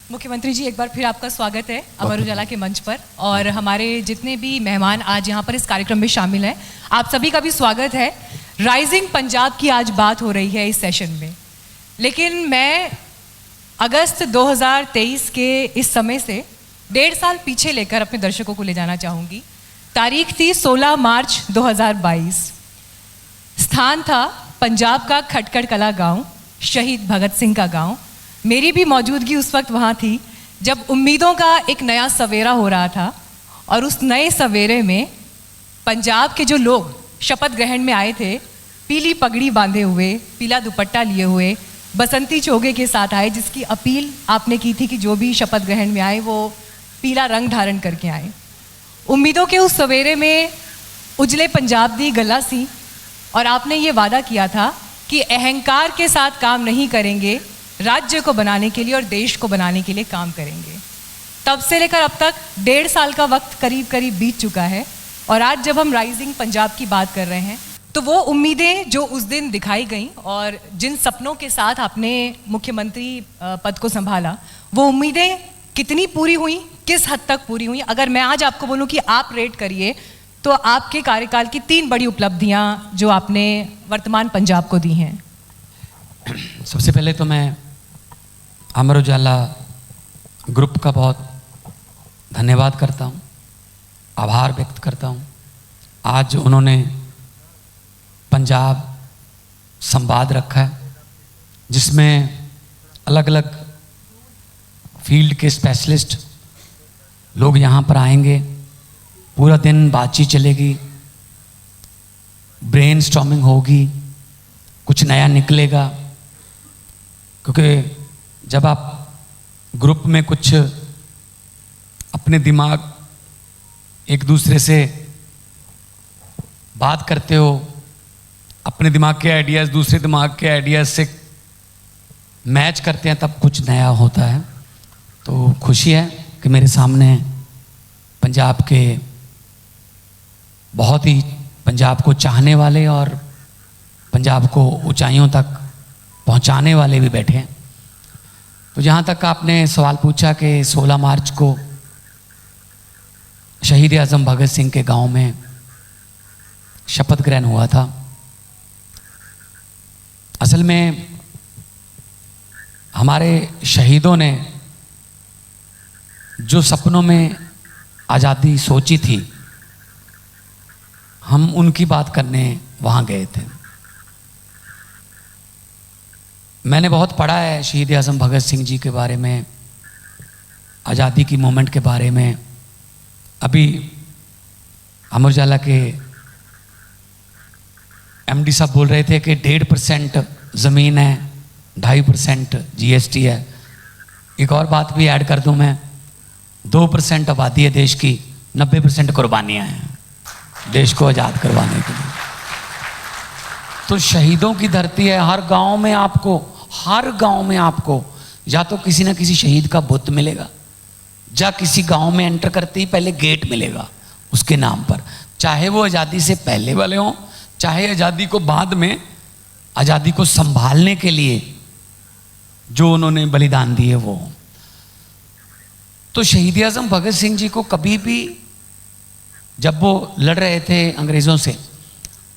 मुख्यमंत्री जी, एक बार फिर आपका स्वागत है अमर उजाला के मंच पर। और हमारे जितने भी मेहमान आज यहाँ पर इस कार्यक्रम में शामिल हैं, आप सभी का भी स्वागत है। राइजिंग पंजाब की आज बात हो रही है इस सेशन में, लेकिन मैं अगस्त 2023 के इस समय से 1.5 साल पीछे लेकर अपने दर्शकों को ले जाना चाहूँगी। तारीख थी 16 मार्च 2022। स्थान था पंजाब का खटकड़ कला गांव, शहीद भगत सिंह का गांव। मेरी भी मौजूदगी उस वक्त वहाँ थी जब उम्मीदों का एक नया सवेरा हो रहा था। और उस नए सवेरे में पंजाब के जो लोग शपथ ग्रहण में आए थे, पीली पगड़ी बांधे हुए, पीला दुपट्टा लिए हुए, बसंती चोगे के साथ आए, जिसकी अपील आपने की थी कि जो भी शपथ ग्रहण में आए वो पीला रंग धारण करके आए। उम्मीदों के उस सवेरे में उजले पंजाब दी गला सी, और आपने ये वादा किया था कि अहंकार के साथ काम नहीं करेंगे, राज्य को बनाने के लिए और देश को बनाने के लिए काम करेंगे। तब से लेकर अब तक 1.5 साल का वक्त करीब करीब बीत चुका है। और आज जब हम राइजिंग पंजाब की बात कर रहे हैं, तो वो उम्मीदें जो उस दिन दिखाई गईं और जिन सपनों के साथ आपने मुख्यमंत्री पद को संभाला, वो उम्मीदें कितनी पूरी हुई, किस हद तक पूरी हुई? अगर मैं आज आपको बोलूं कि आप रेट करिए, तो आपके कार्यकाल की 3 बड़ी उपलब्धियां जो आपने वर्तमान पंजाब को दी हैं। सबसे पहले तो मैं अमर उजाला ग्रुप का बहुत धन्यवाद करता हूँ, आभार व्यक्त करता हूँ। आज उन्होंने पंजाब संवाद रखा है, जिसमें अलग अलग फील्ड के स्पेशलिस्ट लोग यहाँ पर आएंगे। पूरा दिन बातचीत चलेगी, ब्रेनस्टॉर्मिंग होगी, कुछ नया निकलेगा। क्योंकि जब आप ग्रुप में कुछ अपने दिमाग एक दूसरे से बात करते हो, अपने दिमाग के आइडियाज़ दूसरे दिमाग के आइडियाज़ से मैच करते हैं, तब कुछ नया होता है। तो खुशी है कि मेरे सामने पंजाब के बहुत ही पंजाब को चाहने वाले और पंजाब को ऊंचाइयों तक पहुंचाने वाले भी बैठे हैं। तो जहाँ तक आपने सवाल पूछा कि 16 मार्च को शहीद आज़म भगत सिंह के गांव में शपथ ग्रहण हुआ था। असल में हमारे शहीदों ने जो सपनों में आज़ादी सोची थी, हम उनकी बात करने वहाँ गए थे। मैंने बहुत पढ़ा है शहीद आज़म भगत सिंह जी के बारे में, आज़ादी की मूवमेंट के बारे में। अभी अमर उजाला के एमडी साहब बोल रहे थे कि 1.5% ज़मीन है, 2.5% जीएसटी है। एक और बात भी ऐड कर दूं मैं, 2% आबादी है देश की, 90% कुर्बानियाँ हैं देश को आज़ाद करवाने के लिए। तो शहीदों की धरती है। हर गांव में आपको या तो किसी ना किसी शहीद का बुत मिलेगा, या किसी गांव में एंटर करते ही पहले गेट मिलेगा उसके नाम पर, चाहे वो आज़ादी से पहले वाले हों, चाहे आज़ादी को बाद में आज़ादी को संभालने के लिए जो उन्होंने बलिदान दिए वो। तो शहीद आज़म भगत सिंह जी को कभी भी, जब वो लड़ रहे थे अंग्रेज़ों से,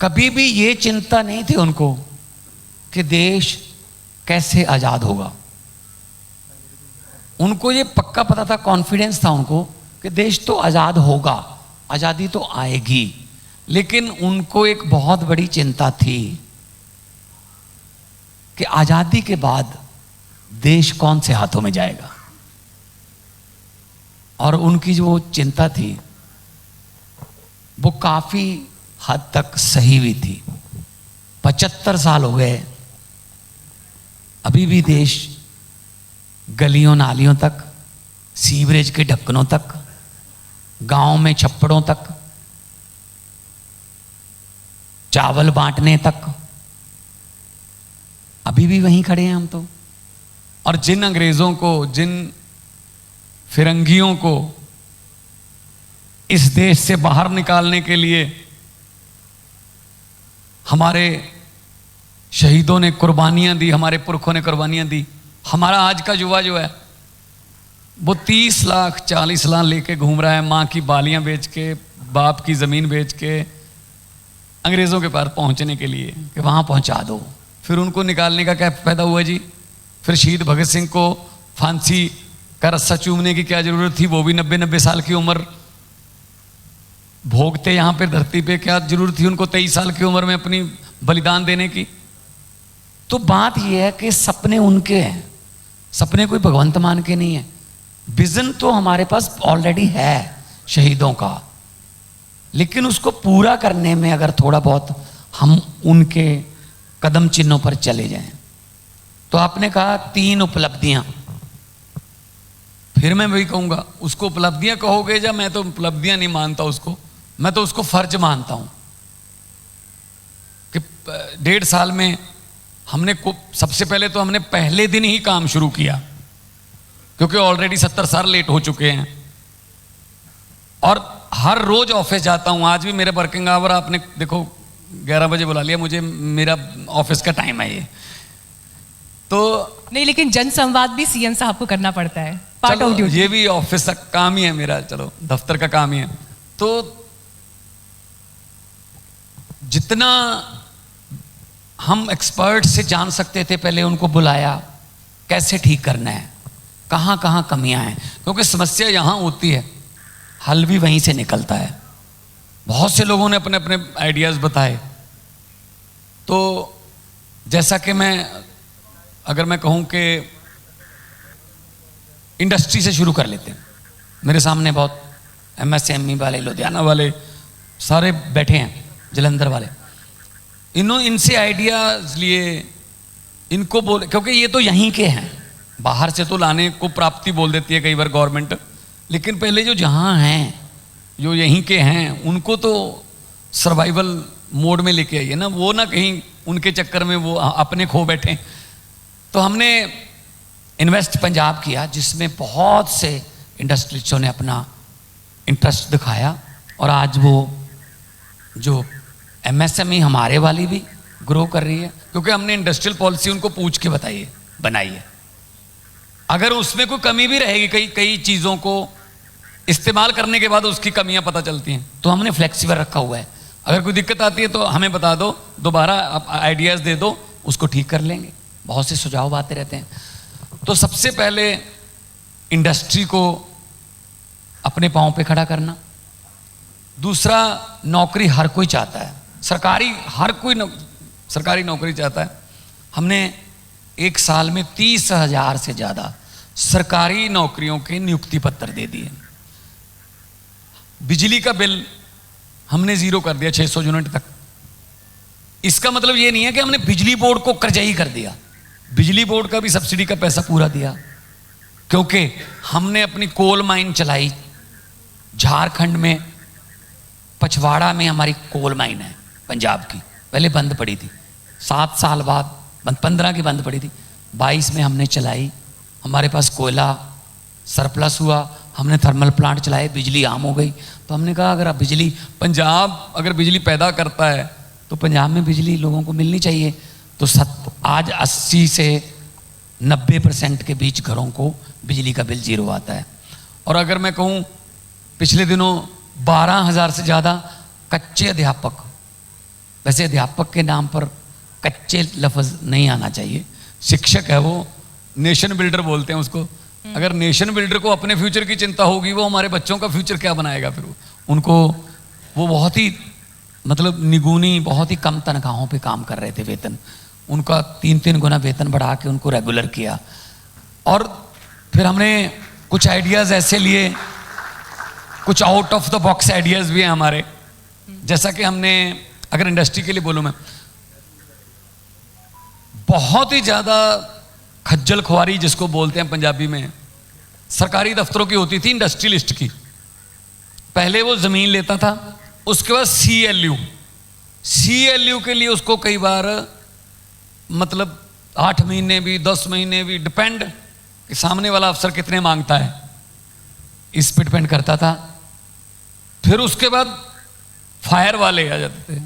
कभी भी ये चिंता नहीं थी उनको कि देश कैसे आज़ाद होगा। उनको ये पक्का पता था, कॉन्फिडेंस था उनको कि देश तो आज़ाद होगा, आज़ादी तो आएगी। लेकिन उनको एक बहुत बड़ी चिंता थी कि आज़ादी के बाद देश कौन से हाथों में जाएगा। और उनकी जो चिंता थी वो काफ़ी हद तक सही भी थी। 75 साल हो गए, अभी भी देश गलियों नालियों तक, सीवरेज के ढक्कनों तक, गांव में छप्पड़ों तक, चावल बांटने तक अभी भी वहीं खड़े हैं हम तो। और जिन अंग्रेजों को, जिन फिरंगियों को इस देश से बाहर निकालने के लिए हमारे शहीदों ने कुर्बानियां दी, हमारे पुरखों ने कुर्बानियां दी, हमारा आज का युवा जो है वो 30 लाख 40 लाख लेके घूम रहा है, माँ की बालियां बेच के, बाप की ज़मीन बेच के, अंग्रेज़ों के पास पहुंचने के लिए कि वहाँ पहुंचा दो। फिर उनको निकालने का क्या फायदा हुआ जी? फिर शहीद भगत सिंह को फांसी का रस्सा चूमने की क्या ज़रूरत थी? वो भी 90 साल की उम्र भोगते यहाँ पे धरती पे, क्या जरूरत थी उनको 23 साल की उम्र में अपनी बलिदान देने की? तो बात यह है कि सपने उनके हैं, सपने कोई भगवंत मान के नहीं है। विजन तो हमारे पास ऑलरेडी है शहीदों का, लेकिन उसको पूरा करने में अगर थोड़ा बहुत हम उनके कदम चिन्हों पर चले जाएं। तो आपने कहा 3 उपलब्धियां, फिर मैं वही कहूँगा, उसको उपलब्धियां कहोगे या मैं तो उपलब्धियां नहीं मानता उसको, मैं तो उसको फर्ज मानता हूँ कि 1.5 साल में हमने सबसे पहले तो हमने पहले दिन ही काम शुरू किया, क्योंकि ऑलरेडी 70 साल लेट हो चुके हैं। और हर रोज ऑफिस जाता हूँ, आज भी मेरे वर्किंग आवर आपने देखो 11 बजे बुला लिया मुझे, मेरा ऑफिस का टाइम है ये। तो नहीं, लेकिन जन संवाद भी सीएम साहब को करना पड़ता है, पार्ट ऑफ ड्यूटी। ये भी ऑफिस का काम ही है मेरा, चलो दफ्तर का काम ही है। तो जितना हम एक्सपर्ट से जान सकते थे पहले उनको बुलाया, कैसे ठीक करना है, कहाँ कहाँ कमियां हैं, क्योंकि समस्या यहाँ होती है, हल भी वहीं से निकलता है। बहुत से लोगों ने अपने अपने आइडियाज़ बताए। तो जैसा कि अगर मैं कहूँ कि इंडस्ट्री से शुरू कर लेते हैं, मेरे सामने बहुत MSME वाले, लुधियाना वाले सारे बैठे हैं, जलंधर वाले, इनसे आइडियाज़ लिए, इनको बोले, क्योंकि ये तो यहीं के हैं, बाहर से तो लाने को प्राप्ति बोल देती है कई बार गवर्नमेंट, लेकिन पहले जो जहाँ हैं, जो यहीं के हैं, उनको तो सर्वाइवल मोड में लेके आइए ना, वो ना कहीं उनके चक्कर में वो अपने खो बैठे। तो हमने इन्वेस्ट पंजाब किया, जिसमें बहुत से इंडस्ट्रियों ने अपना इंटरेस्ट दिखाया, और आज वो जो MSME हमारे वाली भी ग्रो कर रही है, क्योंकि हमने इंडस्ट्रियल पॉलिसी उनको पूछ के बनाई है। अगर उसमें कोई कमी भी रहेगी, कई चीज़ों को इस्तेमाल करने के बाद उसकी कमियां पता चलती हैं, तो हमने फ्लेक्सिबल रखा हुआ है। अगर कोई दिक्कत आती है तो हमें बता दो, दोबारा आप आइडियाज़ दे दो, उसको ठीक कर लेंगे। बहुत से सुझाव आते रहते हैं। तो सबसे पहले इंडस्ट्री को अपने पाँव पे खड़ा करना। दूसरा, नौकरी हर कोई चाहता है, हर कोई सरकारी नौकरी चाहता है। हमने 1 साल में 30,000 से ज़्यादा सरकारी नौकरियों के नियुक्ति पत्र दे दिए। बिजली का बिल हमने 0 कर दिया 600 यूनिट तक। इसका मतलब ये नहीं है कि हमने बिजली बोर्ड को कर्जई कर दिया, बिजली बोर्ड का भी सब्सिडी का पैसा पूरा दिया, क्योंकि हमने अपनी कोल माइन चलाई। झारखंड में पछवाड़ा में हमारी कोल माइन है पंजाब की, पहले बंद पड़ी थी, 7 साल बाद 15 की बंद पड़ी थी, 22 में हमने चलाई। हमारे पास कोयला सरप्लस हुआ, हमने थर्मल प्लांट चलाए, बिजली आम हो गई। तो हमने कहा अगर पंजाब अगर बिजली पैदा करता है तो पंजाब में बिजली लोगों को मिलनी चाहिए। तो आज 80 से 90% के बीच घरों को बिजली का बिल 0 आता है। और अगर मैं कहूँ, पिछले दिनों 12,000 से ज़्यादा कच्चे अध्यापक, वैसे अध्यापक के नाम पर कच्चे लफ्ज़ नहीं आना चाहिए, शिक्षक है वो, नेशन बिल्डर बोलते हैं उसको। अगर नेशन बिल्डर को अपने फ्यूचर की चिंता होगी, वो हमारे बच्चों का फ्यूचर क्या बनाएगा फिर? उनको वो बहुत ही निगुनी, बहुत ही कम तनख्वाहों पे काम कर रहे थे, वेतन उनका 3-3 गुना वेतन बढ़ा के उनको रेगुलर किया। और फिर हमने कुछ आइडियाज़ ऐसे लिए, कुछ out of the box ideas भी हैं हमारे। जैसा कि हमने, अगर इंडस्ट्री के लिए बोलूँ मैं, बहुत ही ज़्यादा खज्जल खुआरी जिसको बोलते हैं पंजाबी में, सरकारी दफ्तरों की होती थी इंडस्ट्रियलिस्ट की। पहले वो ज़मीन लेता था, उसके बाद CLU के लिए उसको कई बार 8 महीने भी 10 महीने भी, डिपेंड कि सामने वाला अफसर कितने मांगता है, इस पे डिपेंड करता था। फिर उसके बाद फायर वाले आ जाते थे,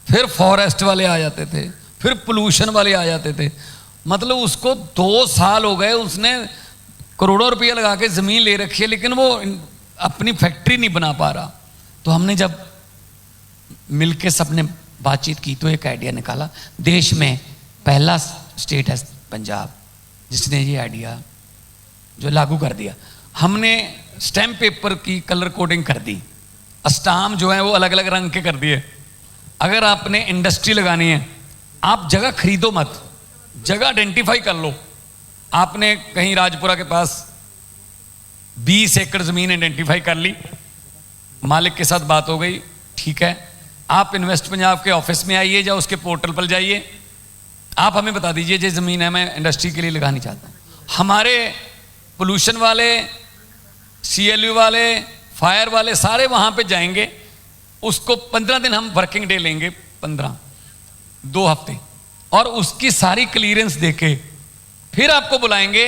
फिर फॉरेस्ट वाले आ जाते थे, फिर पोल्यूशन वाले आ जाते थे। उसको 2 साल हो गए, उसने करोड़ों रुपया लगा के ज़मीन ले रखी है, लेकिन वो अपनी फैक्ट्री नहीं बना पा रहा। तो हमने जब मिलके सबने बातचीत की तो एक आइडिया निकाला। देश में पहला स्टेट है पंजाब जिसने ये आइडिया जो लागू कर दिया। हमने स्टैम्प पेपर की कलर कोडिंग कर दी, स्टाम्प जो है वो अलग अलग रंग के कर दिए। अगर आपने इंडस्ट्री लगानी है, आप जगह खरीदो मत, जगह आइडेंटिफाई कर लो। आपने कहीं राजपुरा के पास 20 एकड़ ज़मीन आइडेंटिफाई कर ली, मालिक के साथ बात हो गई, ठीक है, आप इन्वेस्ट पंजाब के ऑफिस में आइए या उसके पोर्टल पर जाइए, आप हमें बता दीजिए ये ज़मीन है, मैं इंडस्ट्री के लिए लगानी चाहता हूँ। हमारे पोल्यूशन वाले, CLU वाले, फायर वाले सारे वहाँ पे जाएंगे। उसको 15 दिन हम वर्किंग डे लेंगे, 2 हफ्ते, और उसकी सारी क्लियरेंस देके फिर आपको बुलाएंगे।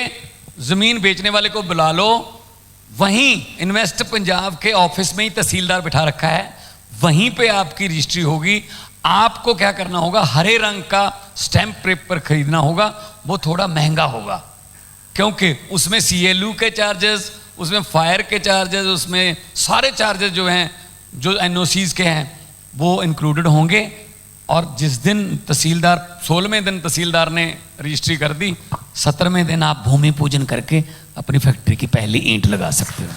ज़मीन बेचने वाले को बुला लो, वहीं इन्वेस्ट पंजाब के ऑफिस में ही तहसीलदार बिठा रखा है, वहीं पे आपकी रजिस्ट्री होगी। आपको क्या करना होगा, हरे रंग का स्टैम्प पेपर खरीदना होगा। वो थोड़ा महंगा होगा क्योंकि उसमें CLU के चार्जेस, उसमें फायर के चार्जेस, उसमें सारे चार्जेस जो हैं, जो NOCs के हैं, वो इंक्लूडेड होंगे। और जिस दिन तहसीलदार 16वें दिन तहसीलदार ने रजिस्ट्री कर दी, 17वें दिन आप भूमि पूजन करके अपनी फैक्ट्री की पहली ईंट लगा सकते हो।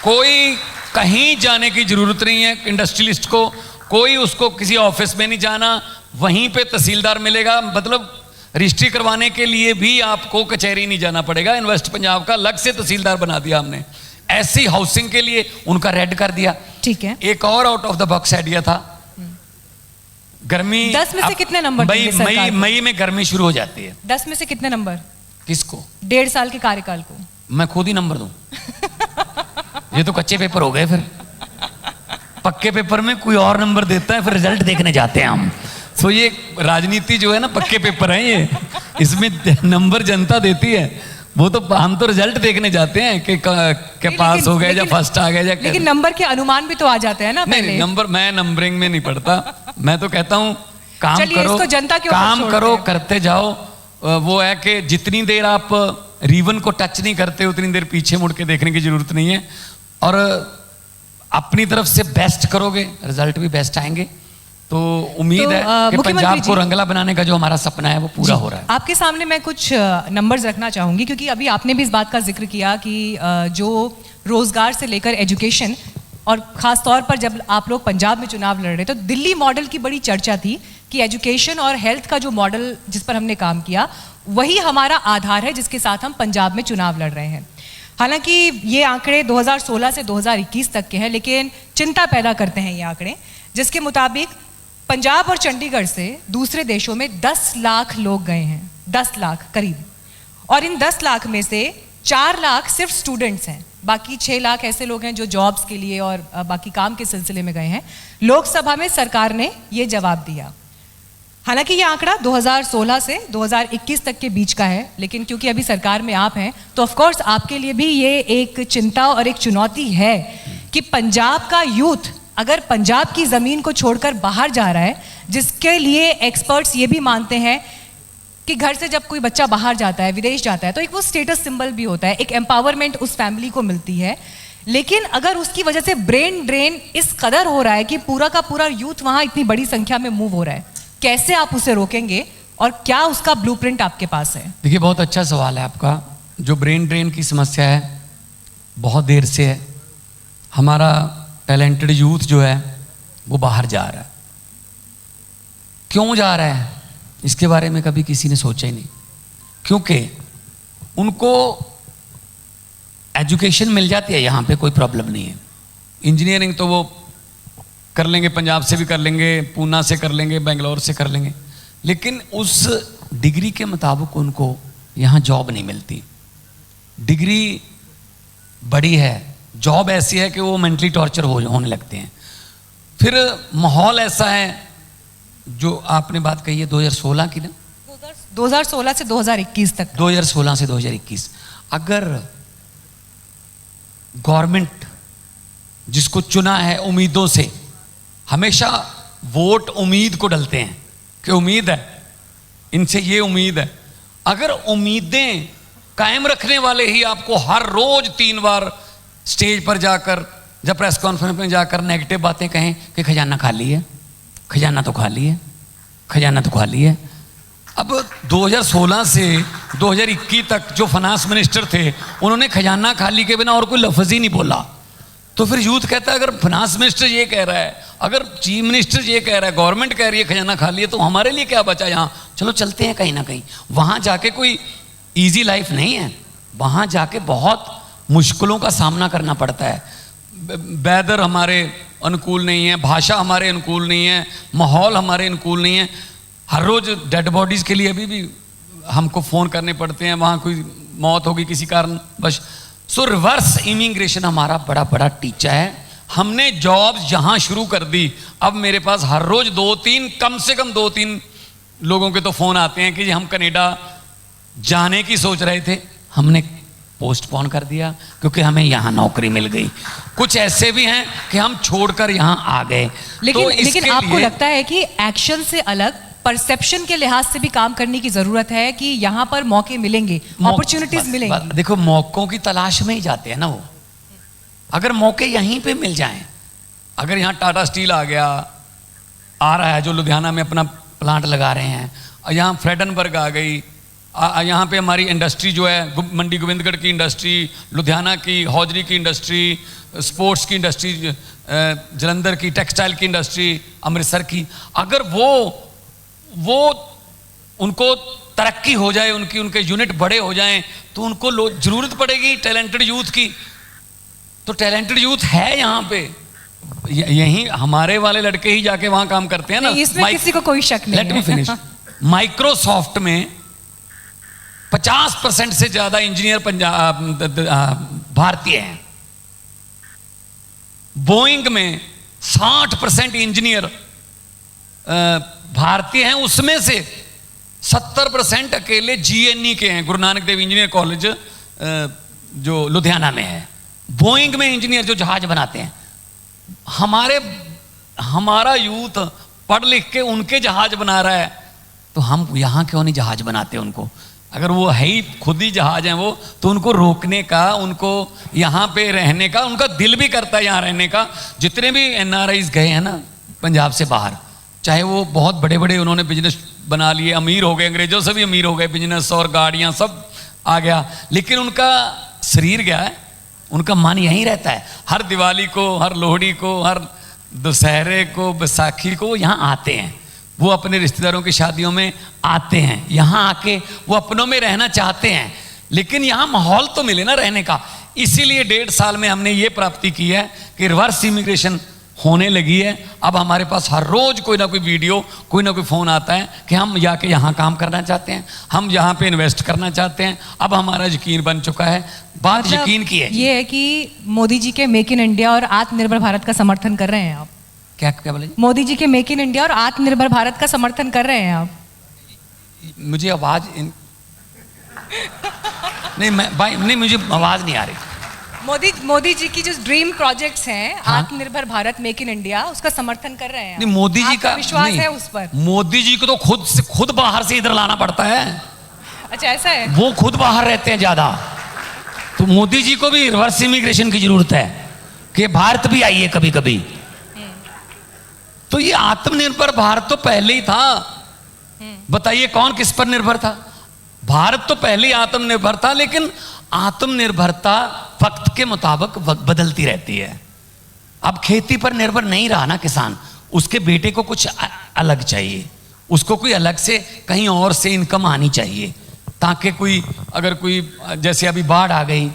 कोई कहीं जाने की जरूरत नहीं है इंडस्ट्रियलिस्ट को, कोई उसको किसी ऑफिस में नहीं जाना, वहीं पे तहसीलदार मिलेगा। मतलब रजिस्ट्री करवाने के लिए भी आपको कचहरी नहीं जाना पड़ेगा। इन्वेस्ट पंजाब का अलग से तहसीलदार बना दिया हमने। ऐसी हाउसिंग के लिए उनका रेड कर दिया। ठीक है, एक और out of the box idea था। गर्मी 10 में से कितने नंबर देंगे सरकार को? मई में गर्मी शुरू हो जाती है। 10 में से कितने नंबर? किसको? 1.5 साल के कार्यकाल को। मैं खुद ही नंबर दूं? ये तो कच्चे पेपर हो गए, फिर पक्के पेपर में कोई और नंबर देता है, फिर रिजल्ट देखने जाते हैं हम। सो ये राजनीति जो है ना, पक्के पेपर है ये, इसमें नंबर जनता देती है। वो तो हम तो रिजल्ट देखने जाते हैं कि पास हो गए या फर्स्ट आ गए या। लेकिन नंबर के अनुमान भी तो आ जाते हैं ना पहले। नहीं, नंबर मैं नंबरिंग में नहीं पढ़ता। मैं तो कहता हूँ काम करो, जनता के काम करो, करते जाओ। वो है कि जितनी देर आप रिबन को टच नहीं करते उतनी देर पीछे मुड़ के देखने की जरूरत नहीं है। और अपनी तरफ से बेस्ट करोगे, रिजल्ट भी बेस्ट आएंगे। तो उम्मीद है कि पंजाब को रंगला बनाने का जो हमारा सपना है वो पूरा हो रहा है। आपके सामने मैं कुछ नंबर्स रखना चाहूंगी, क्योंकि अभी आपने भी इस बात का जिक्र किया कि जो रोजगार से लेकर एजुकेशन, और खास तौर पर जब आप लोग पंजाब में चुनाव लड़ रहे तो दिल्ली मॉडल की बड़ी चर्चा थी कि एजुकेशन और हेल्थ का जो मॉडल जिस पर हमने काम किया वही हमारा आधार है जिसके साथ हम पंजाब में चुनाव लड़ रहे हैं। हालांकि ये आंकड़े 2016 से 2021 तक के हैं, लेकिन चिंता पैदा करते हैं ये आंकड़े, जिसके मुताबिक पंजाब और चंडीगढ़ से दूसरे देशों में 10 लाख लोग गए हैं, 10 लाख करीब। और इन 10 लाख में से 4 लाख सिर्फ स्टूडेंट्स हैं, बाकी 6 लाख ऐसे लोग हैं जो जॉब्स के लिए और बाकी काम के सिलसिले में गए हैं। लोकसभा में सरकार ने ये जवाब दिया। हालांकि ये आंकड़ा 2016 से 2021 तक के बीच का है, लेकिन क्योंकि अभी सरकार में आप हैं तो ऑफ कोर्स आपके लिए भी ये एक चिंता और एक चुनौती है कि पंजाब का यूथ अगर पंजाब की ज़मीन को छोड़कर बाहर जा रहा है, जिसके लिए एक्सपर्ट्स ये भी मानते हैं कि घर से जब कोई बच्चा बाहर जाता है, विदेश जाता है, तो एक वो स्टेटस सिंबल भी होता है, एक एम्पावरमेंट उस फैमिली को मिलती है। लेकिन अगर उसकी वजह से ब्रेन ड्रेन इस कदर हो रहा है कि पूरा का पूरा यूथ वहाँ इतनी बड़ी संख्या में मूव हो रहा है, कैसे आप उसे रोकेंगे और क्या उसका ब्लूप्रिंट आपके पास है? देखिए, बहुत अच्छा सवाल है आपका। जो ब्रेन ड्रेन की समस्या है बहुत देर से है। हमारा टैलेंटेड यूथ जो है वो बाहर जा रहा है। क्यों जा रहा है इसके बारे में कभी किसी ने सोचा ही नहीं, क्योंकि उनको एजुकेशन मिल जाती है यहाँ पे, कोई प्रॉब्लम नहीं है। इंजीनियरिंग तो वो कर लेंगे, पंजाब से भी कर लेंगे, पूना से कर लेंगे, बेंगलोर से कर लेंगे, लेकिन उस डिग्री के मुताबिक उनको यहाँ जॉब नहीं मिलती। डिग्री बड़ी है, जॉब ऐसी है कि वो मेंटली टॉर्चर होने लगते हैं। फिर माहौल ऐसा है, जो आपने बात कही है 2016 की ना, 2016 से 2021 तक, 2016 से 2021, अगर गवर्नमेंट जिसको चुना है उम्मीदों से, हमेशा वोट उम्मीद को डलते हैं कि उम्मीद है, इनसे ये उम्मीद है। अगर उम्मीदें कायम रखने वाले ही आपको हर रोज 3 बार स्टेज पर जाकर, जब प्रेस कॉन्फ्रेंस में जाकर नेगेटिव बातें कहें कि खजाना खाली है, खजाना तो खाली है, खजाना तो खाली है। अब 2016 से 2021 तक जो फाइनेंस मिनिस्टर थे, उन्होंने खजाना खाली के बिना और कोई लफ्ज़ ही नहीं बोला। तो फिर यूथ कहता है अगर फाइनेंस मिनिस्टर ये कह रहा है, अगर चीफ मिनिस्टर ये कह रहा है, गवर्नमेंट कह रही है खजाना खाली है, तो हमारे लिए क्या बचा यहाँ? चलो चलते हैं कहीं ना कहीं। वहाँ जाके कोई ईजी लाइफ नहीं है, वहाँ जाके बहुत मुश्किलों का सामना करना पड़ता है। वेदर हमारे अनुकूल नहीं है, भाषा हमारे अनुकूल नहीं है, माहौल हमारे अनुकूल नहीं है। हर रोज डेड बॉडीज़ के लिए अभी भी हमको फ़ोन करने पड़ते हैं, वहाँ कोई मौत होगी किसी कारण बस। सो रिवर्स इमिग्रेशन हमारा बड़ा बड़ा टीचा है। हमने जॉब यहाँ शुरू कर दी। अब मेरे पास हर रोज 2-3, कम से कम 2-3 लोगों के तो फ़ोन आते हैं कि हम कनाडा जाने की सोच रहे थे, हमने पोस्टपोन कर दिया क्योंकि हमें यहाँ नौकरी मिल गई। कुछ ऐसे भी हैं कि हम छोड़कर यहाँ आ गए। लेकिन आपको लगता है कि एक्शन से अलग परसेप्शन के लिहाज से भी काम करने की जरूरत है कि यहाँ पर मौके मिलेंगे, अपॉर्चुनिटीज मिलेंगी? देखो, मौकों की तलाश में ही जाते हैं ना वो। अगर मौके यहीं पे मिल जाएं, अगर यहाँ टाटा स्टील आ रहा है जो लुधियाना में अपना प्लांट लगा रहे हैं, यहाँ फ्रेडनबर्ग आ गई, यहाँ पे हमारी इंडस्ट्री जो है मंडी गोविंदगढ़ की इंडस्ट्री, लुधियाना की हौजरी की इंडस्ट्री, स्पोर्ट्स की इंडस्ट्री, जलंधर की टेक्सटाइल की इंडस्ट्री, अमृतसर की, अगर वो उनको तरक्की हो जाए, उनके यूनिट बड़े हो जाएं, तो उनको जरूरत पड़ेगी टैलेंटेड यूथ की। तो टैलेंटेड यूथ है यहाँ पे, यहीं हमारे वाले लड़के ही जाके वहाँ काम करते हैं ना। इसमें किसी को कोई शक नहीं। Let me finish. माइक्रोसॉफ्ट में 50% से ज्यादा इंजीनियर भारतीय हैं। बोइंग में 60% इंजीनियर भारतीय हैं, उसमें से 70% अकेले GNE के हैं, गुरु नानक देव इंजीनियर कॉलेज जो लुधियाना में है। बोइंग में इंजीनियर जो जहाज बनाते हैं, हमारा यूथ पढ़ लिख के उनके जहाज बना रहा है, तो हम यहाँ क्यों नहीं जहाज बनाते उनको? अगर वो है ही खुद ही जहाज हैं वो, तो उनको रोकने का, उनको यहाँ पे रहने का, उनका दिल भी करता है यहाँ रहने का। जितने भी NRIs गए हैं ना पंजाब से बाहर, चाहे वो बहुत बड़े बड़े उन्होंने बिजनेस बना लिए, अमीर हो गए, अंग्रेजों से भी अमीर हो गए, बिजनेस और गाड़ियाँ सब आ गया, लेकिन उनका शरीर गया है, उनका मन यहीं रहता है। हर दिवाली को, हर लोहड़ी को, हर दशहरे को, बैसाखी को यहाँ आते हैं। वो अपने रिश्तेदारों की शादियों में आते हैं, यहाँ आके वो अपनों में रहना चाहते हैं, लेकिन यहाँ माहौल तो मिले ना रहने का। इसीलिए 1.5 साल में हमने ये प्राप्ति की है कि रिवर्स इमिग्रेशन होने लगी है। अब हमारे पास हर रोज कोई ना कोई वीडियो, कोई ना कोई फ़ोन आता है कि हम जाके यहाँ काम करना चाहते हैं, हम यहाँ पे इन्वेस्ट करना चाहते हैं। अब हमारा यकीन बन चुका है। बात मतलब यकीन की है, ये है कि मोदी जी के मेक इन इंडिया और आत्मनिर्भर भारत का समर्थन कर रहे हैं आप? क्या बोले? मोदी जी के मेक इन इंडिया और आत्मनिर्भर भारत का समर्थन कर रहे हैं आप? मुझे आवाज नहीं, मुझे आवाज नहीं आ रही। मोदी जी की जो ड्रीम प्रोजेक्ट्स हैं, हाँ? आत्मनिर्भर भारत, मेक इन इंडिया, उसका समर्थन कर रहे हैं? नहीं, मोदी जी का विश्वास है उस पर? मोदी जी को तो खुद बाहर से इधर लाना पड़ता है। अच्छा, ऐसा है? वो खुद बाहर रहते हैं ज्यादा, तो मोदी जी को भी रिवर्स इमिग्रेशन की जरूरत है कि भारत भी आइए कभी कभी। तो ये आत्मनिर्भर भारत तो पहले ही था। बताइए कौन किस पर निर्भर था? भारत तो पहले ही आत्मनिर्भर था, लेकिन आत्मनिर्भरता वक्त के मुताबिक बदलती रहती है। अब खेती पर निर्भर नहीं रहा ना किसान, उसके बेटे को कुछ अलग चाहिए, उसको कोई अलग से कहीं और से इनकम आनी चाहिए, ताकि अगर कोई जैसे अभी बाढ़ आ गई,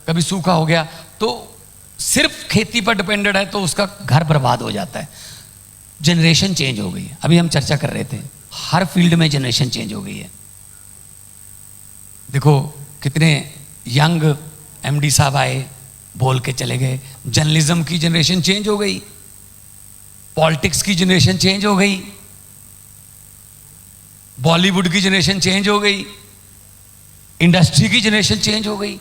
कभी सूखा हो गया, तो सिर्फ खेती पर डिपेंडेड है तो उसका घर बर्बाद हो जाता है। जनरेशन चेंज हो गई है, अभी हम चर्चा कर रहे थे, हर फील्ड में जनरेशन चेंज हो गई है। देखो कितने यंग MD साहब आए, बोल के चले गए। जर्नलिज्म की जनरेशन चेंज हो गई, पॉलिटिक्स की जनरेशन चेंज हो गई, बॉलीवुड की जनरेशन चेंज हो गई, इंडस्ट्री की जनरेशन चेंज हो गई,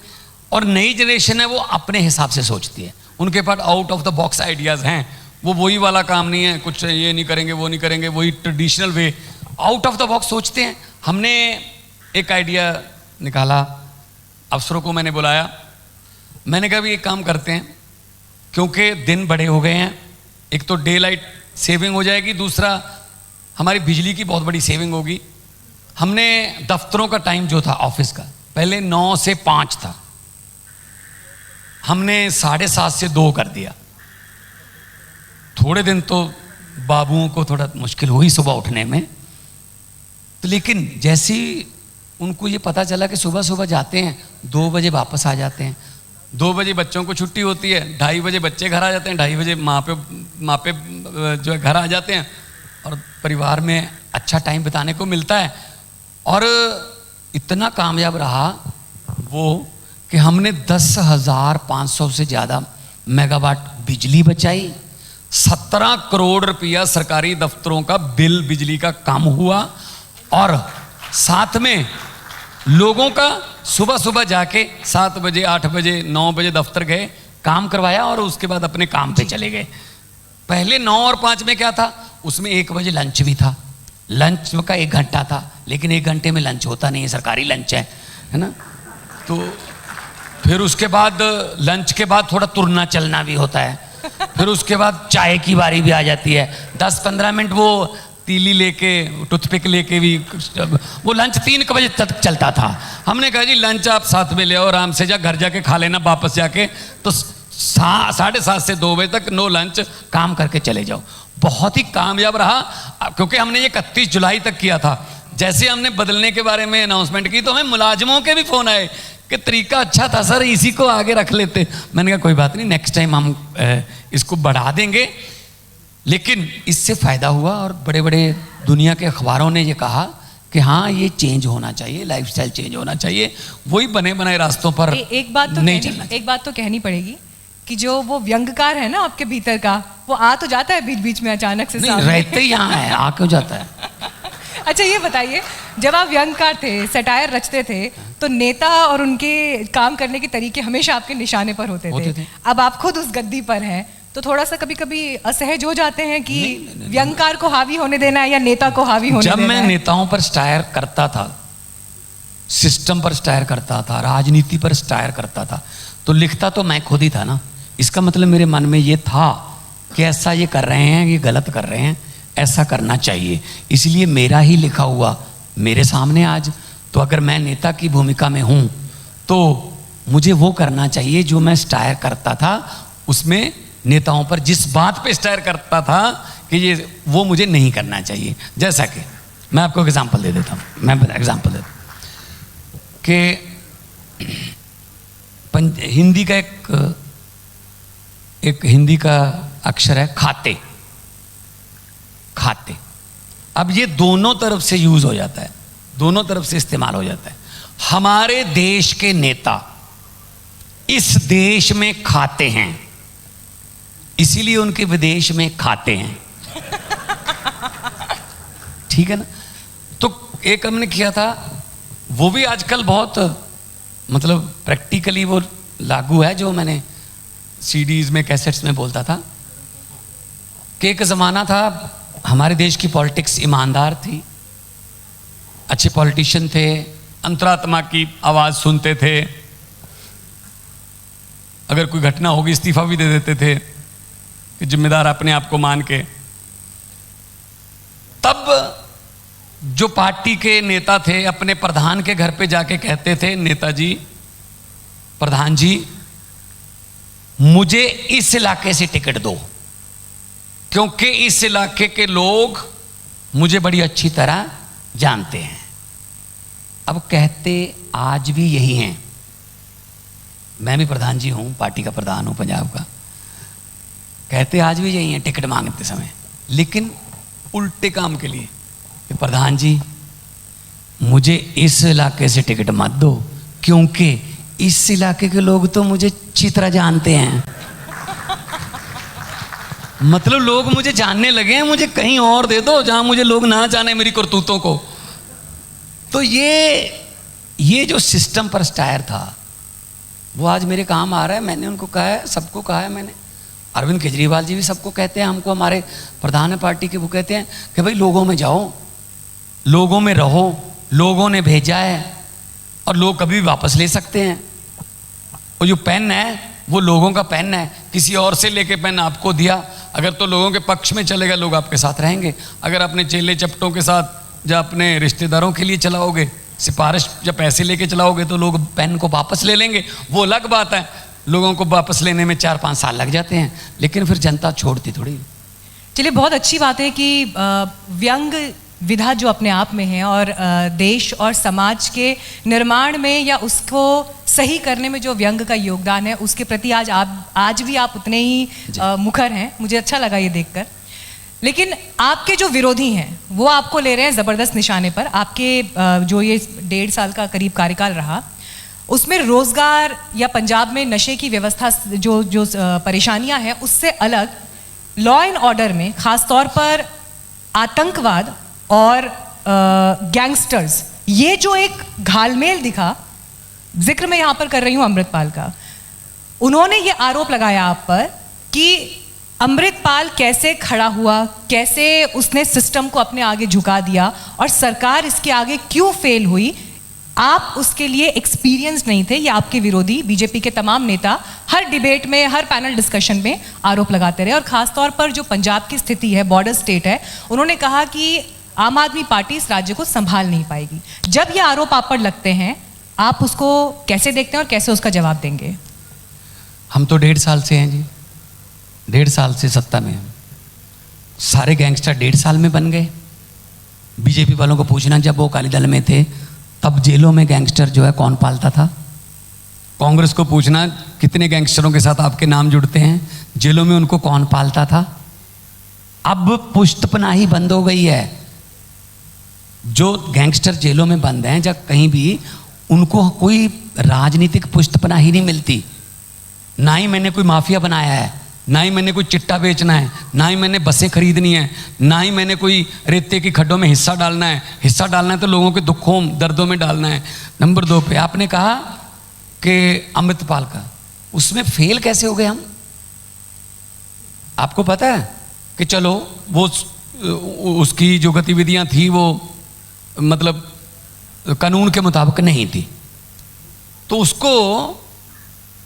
और नई जनरेशन है वो अपने हिसाब से सोचती है। उनके pass out of the box ideas हैं, वो वही वाला काम नहीं है, कुछ ये नहीं करेंगे, वो नहीं करेंगे, वही traditional way, out of the box सोचते हैं। हमने एक आइडिया निकाला, अफसरों को मैंने बुलाया, मैंने कहा भी एक काम करते हैं, क्योंकि दिन बड़े हो गए हैं, एक तो डे लाइट सेविंग हो जाएगी, दूसरा हमारी बिजली की बहुत बड़ी सेविंग होगी। हमने दफ्तरों का टाइम जो था ऑफिस का पहले 9 से 5 था, हमने 7:30 से 2 कर दिया। थोड़े दिन तो बाबुओं को थोड़ा मुश्किल हुई सुबह उठने में, तो लेकिन जैसे ही उनको ये पता चला कि सुबह सुबह जाते हैं 2 बजे वापस आ जाते हैं, 2 बजे बच्चों को छुट्टी होती है, 2:30 बजे बच्चे घर आ जाते हैं, 2:30 बजे माँ पे जो है घर आ जाते हैं, और परिवार में अच्छा टाइम बिताने को मिलता है। और इतना कामयाब रहा वो कि हमने 10,500 से ज़्यादा मेगावाट बिजली बचाई, 17 करोड़ रुपया सरकारी दफ्तरों का बिल बिजली का कम हुआ, और साथ में लोगों का सुबह सुबह जाके 7 बजे 8 बजे 9 बजे दफ्तर गए, काम करवाया और उसके बाद अपने काम पे चले गए। पहले 9 और 5 में क्या था, उसमें 1 बजे लंच भी था, लंच का 1 घंटा था, लेकिन 1 घंटे में लंच होता नहीं है, सरकारी लंच है ना। तो फिर उसके बाद लंच के बाद थोड़ा तुरना चलना भी होता है, फिर उसके बाद चाय की बारी भी आ जाती है, 10-15 मिनट वो तीली लेके टूथपिक लेके भी, वो लंच 3 बजे तक चलता था। हमने कहा जी लंच आप साथ में ले आओ, आराम से जा घर जाके खा लेना वापस जाके, तो 7:30 से 2 बजे तक नो लंच, काम करके चले जाओ। बहुत ही कामयाब रहा, क्योंकि हमने ये 31 जुलाई तक किया था। जैसे हमने बदलने के बारे में अनाउंसमेंट की तो हमें मुलाजिमों के भी फोन आए कि तरीका अच्छा था सर, इसी को आगे रख लेते। मैंने कहा कोई बात नहीं, नेक्स्ट टाइम हम इसको बढ़ा देंगे। लेकिन इससे फ़ायदा हुआ, और बड़े बड़े दुनिया के अखबारों ने ये कहा कि हाँ ये चेंज होना चाहिए, लाइफस्टाइल चेंज होना चाहिए, वही बने बनाए रास्तों पर एक बात तो कहनी पड़ेगी कि जो वो व्यंगकार है ना आपके भीतर का, वो आ तो जाता है बीच बीच में अचानक से, नहीं रहते ही यहाँ है, आ क्यों जाता है। अच्छा ये बताइए, जब आप व्यंगकार थे, सटायर रचते थे, तो नेता और उनके काम करने के तरीके हमेशा आपके निशाने पर होते थे। अब आप खुद उस गद्दी पर हैं, तो थोड़ा सा कभी कभी असहज हो जाते हैं कि व्यंगकार को हावी होने देना है या नेता को हावी होने देना है। जब मैं नेताओं पर स्टायर करता था, सिस्टम पर स्टायर करता था, राजनीति पर स्टायर करता था, तो लिखता तो मैं खुद ही था ना। इसका मतलब मेरे मन में ये था कि ऐसा ये कर रहे हैं, ये गलत कर रहे हैं, ऐसा करना चाहिए, इसलिए मेरा ही लिखा हुआ मेरे सामने आज। तो अगर मैं नेता की भूमिका में हूँ तो मुझे वो करना चाहिए जो मैं स्टायर करता था। उसमें नेताओं पर जिस बात पे स्टायर करता था कि ये वो मुझे नहीं करना चाहिए। जैसा कि मैं आपको एग्जांपल दे देता हूँ, कि हिंदी का एक हिंदी का अक्षर है खाते। खाते, अब ये दोनों तरफ से यूज हो जाता है, दोनों तरफ से इस्तेमाल हो जाता है। हमारे देश के नेता इस देश में खाते हैं, इसीलिए उनके विदेश में खाते हैं। ठीक है ना। तो एक हमने किया था, वो भी आजकल बहुत मतलब प्रैक्टिकली वो लागू है, जो मैंने सीडीज में कैसेट्स में बोलता था कि एक ज़माना था हमारे देश की पॉलिटिक्स ईमानदार थी, अच्छे पॉलिटिशियन थे, अंतरात्मा की आवाज़ सुनते थे, अगर कोई घटना होगी इस्तीफा भी दे देते थे कि जिम्मेदार अपने आप को मान के। तब जो पार्टी के नेता थे अपने प्रधान के घर पे जाके कहते थे, नेताजी, प्रधान जी, मुझे इस इलाके से टिकट दो, क्योंकि इस इलाके के लोग मुझे बड़ी अच्छी तरह जानते हैं। अब कहते आज भी यही हैं, मैं भी प्रधान जी हूं, पार्टी का प्रधान हूं पंजाब का, कहते आज भी यही हैं टिकट मांगते समय, लेकिन उल्टे काम के लिए कि प्रधान जी मुझे इस इलाके से टिकट मत दो, क्योंकि इस इलाके के लोग तो मुझे अच्छी तरह जानते हैं। मतलब लोग मुझे जानने लगे हैं, मुझे कहीं और दे दो जहां मुझे लोग ना जाने मेरी करतूतों को। तो ये जो सिस्टम पर स्टायर था वो आज मेरे काम आ रहा है। मैंने उनको कहा है, सबको कहा है मैंने, अरविंद केजरीवाल जी भी सबको कहते हैं, हमको हमारे प्रधान है पार्टी के, वो कहते हैं कि भाई लोगों में जाओ, लोगों में रहो, लोगों ने भेजा है, और लोग कभी भी वापस ले सकते हैं। वो जो पेन है वो लोगों का पेन है, किसी और से लेके पेन आपको दिया, अगर तो लोगों के पक्ष में चलेगा, लोग आपके साथ रहेंगे। अगर अपने चेले चपटों के साथ या अपने रिश्तेदारों के लिए चलाओगे, सिफारिश या पैसे लेके चलाओगे, तो लोग पेन को वापस ले लेंगे। वो अलग बात है, लोगों को वापस लेने में 4-5 साल लग जाते हैं, लेकिन फिर जनता छोड़ती थोड़ी। चलिए, बहुत अच्छी बात है कि व्यंग विधा जो अपने आप में है और देश और समाज के निर्माण में या उसको सही करने में जो व्यंग का योगदान है, उसके प्रति आज भी आप उतने ही मुखर हैं। मुझे अच्छा लगा ये देखकर। लेकिन आपके जो विरोधी हैं वो आपको ले रहे हैं ज़बरदस्त निशाने पर। आपके जो ये 1.5 साल का करीब कार्यकाल रहा, उसमें रोजगार या पंजाब में नशे की व्यवस्था जो परेशानियां हैं, उससे अलग लॉ एंड ऑर्डर में खास तौर पर आतंकवाद और गैंगस्टर्स, ये जो एक घालमेल दिखा, जिक्र मैं यहाँ पर कर रही हूँ अमृतपाल का। उन्होंने ये आरोप लगाया आप पर कि अमृतपाल कैसे खड़ा हुआ, कैसे उसने सिस्टम को अपने आगे झुका दिया और सरकार इसके आगे क्यों फेल हुई। आप उसके लिए एक्सपीरियंस नहीं थे। ये आपके विरोधी बीजेपी के तमाम नेता हर डिबेट में, हर पैनल डिस्कशन में आरोप लगाते रहे। और खासतौर पर जो पंजाब की स्थिति है, बॉर्डर स्टेट है, उन्होंने कहा कि आम आदमी पार्टी इस राज्य को संभाल नहीं पाएगी। जब ये आरोप आप पर लगते हैं, आप उसको कैसे देखते हैं और कैसे उसका जवाब देंगे? हम तो 1.5 साल से हैं जी, 1.5 साल से सत्ता में हैं। सारे गैंगस्टर 1.5 साल में बन गए। बीजेपी वालों को पूछना, जब वो अकाली दल में थे तब जेलों में गैंगस्टर जो है कौन पालता था? कांग्रेस को पूछना कितने गैंगस्टरों के साथ आपके नाम जुड़ते हैं, जेलों में उनको कौन पालता था? अब पुश्तपनाही बंद हो गई है। जो गैंगस्टर जेलों में बंद हैं, जब कहीं भी उनको कोई राजनीतिक पुश्तपनाही नहीं मिलती। ना ही मैंने कोई माफिया बनाया है, ना ही मैंने कोई चिट्टा बेचना है, ना ही मैंने बसें खरीदनी है, ना ही मैंने कोई रेते की खड्डों में हिस्सा डालना है। हिस्सा डालना है तो लोगों के दुखों दर्दों में डालना है। नंबर 2 पे आपने कहा कि अमृतपाल का, उसमें फेल कैसे हो गए हम? आपको पता है कि चलो वो उसकी जो गतिविधियां थी वो मतलब कानून के मुताबिक नहीं थी, तो उसको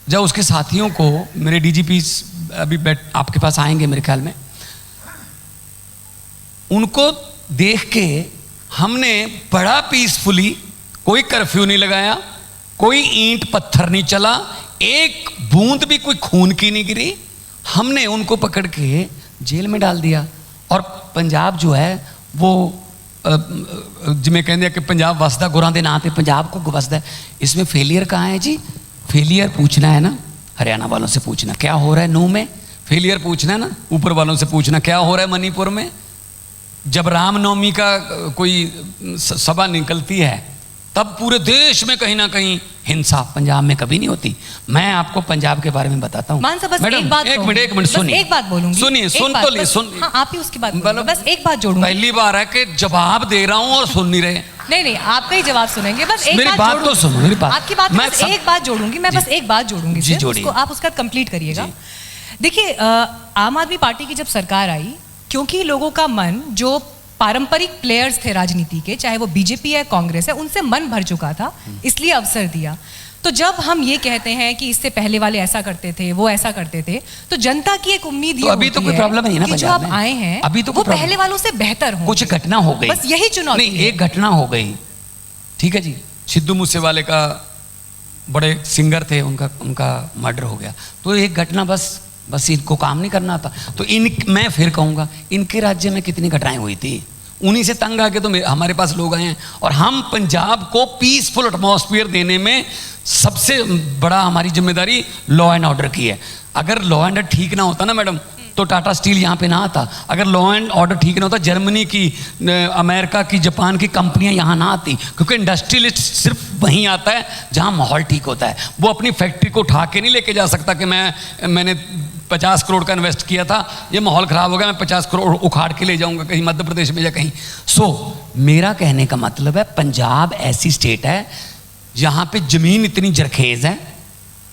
जब उसके साथियों को, मेरे डीजीपी अभी आपके पास आएंगे मेरे ख्याल में, उनको देख के हमने बड़ा पीसफुली, कोई कर्फ्यू नहीं लगाया, कोई ईंट पत्थर नहीं चला, एक बूंद भी कोई खून की नहीं गिरी, हमने उनको पकड़ के जेल में डाल दिया। और पंजाब जो है वो जिमें कहते कि पंजाब वसदा गुरां दे नां ते पंजाब को वसदा है। इसमें फेलियर कहाँ है जी? फेलियर पूछना है ना हरियाणा वालों से, पूछना क्या हो रहा है नूह में, फेलियर पूछना है ना ऊपर वालों से, पूछना क्या हो रहा है मणिपुर में। जब रामनवमी का कोई सभा निकलती है तब पूरे देश में कहीं ना कहीं हिंसा, पंजाब में कभी नहीं होती। मैं आपको पंजाब के बारे में बताता हूँ। एक मिनट सुनिए, एक बात बोलूंगी, सुनिए, सुन तो ले, सुन। हाँ, आप ही उसकी बात बोलो, बस एक बात जोड़ूंगी। पहली बार है कि जवाब दे रहा हूँ और सुन नहीं रहे। नहीं, आपका ही जवाब सुनेंगे, बस एक मेरी बात तो सुनो, मेरी बात, आपकी बात में एक बात जोड़ूंगी मैं, बस एक बात जोड़ूंगी, जी जोड़िए, आप उसका कंप्लीट करिएगा। देखिए, आम आदमी पार्टी की जब सरकार आई, क्योंकि लोगों का मन, जो पारंपरिक प्लेयर्स थे राजनीति के, चाहे वो बीजेपी है, कांग्रेस है, उनसे मन भर चुका था, इसलिए अवसर दिया। तो जब हम ये कहते हैं कि इससे पहले वाले ऐसा करते थे, वो ऐसा करते थे, तो जनता की एक उम्मीद ये अभी तो कोई प्रॉब्लम नहीं है ना, जो आप आए हैं अभी तो वो पहले वालों से बेहतर हो। कुछ घटना हो गई, बस यही चुनौती नहीं, एक घटना हो गई, ठीक है जी। सिद्धू मूसेवाले का, बड़े सिंगर थे, उनका मर्डर हो गया, तो एक घटना, बस इनको काम नहीं करना था। तो मैं फिर कहूँगा, इनके राज्य में कितनी घटनाएं हुई थी, उन्हीं से तंग आके तो हमारे पास लोग आए हैं। और हम पंजाब को पीसफुल एटमॉस्फेयर देने में सबसे बड़ा हमारी जिम्मेदारी लॉ एंड ऑर्डर की है। अगर लॉ एंड ऑर्डर ठीक ना होता ना मैडम, तो टाटा स्टील यहाँ पे ना आता। अगर लॉ एंड ऑर्डर ठीक ना होता, जर्मनी की, अमेरिका की, जापान की कंपनियां यहाँ ना आती, क्योंकि इंडस्ट्रियलिस्ट सिर्फ वहीं आता है जहाँ माहौल ठीक होता है। वो अपनी फैक्ट्री को उठा के नहीं लेके जा सकता कि मैंने 50 करोड़ का इन्वेस्ट किया था, ये माहौल खराब हो गया, मैं 50 करोड़ उखाड़ के ले जाऊंगा कहीं मध्य प्रदेश में या कहीं। मेरा कहने का मतलब है, पंजाब ऐसी स्टेट है जहाँ पे जमीन इतनी जरखेज है,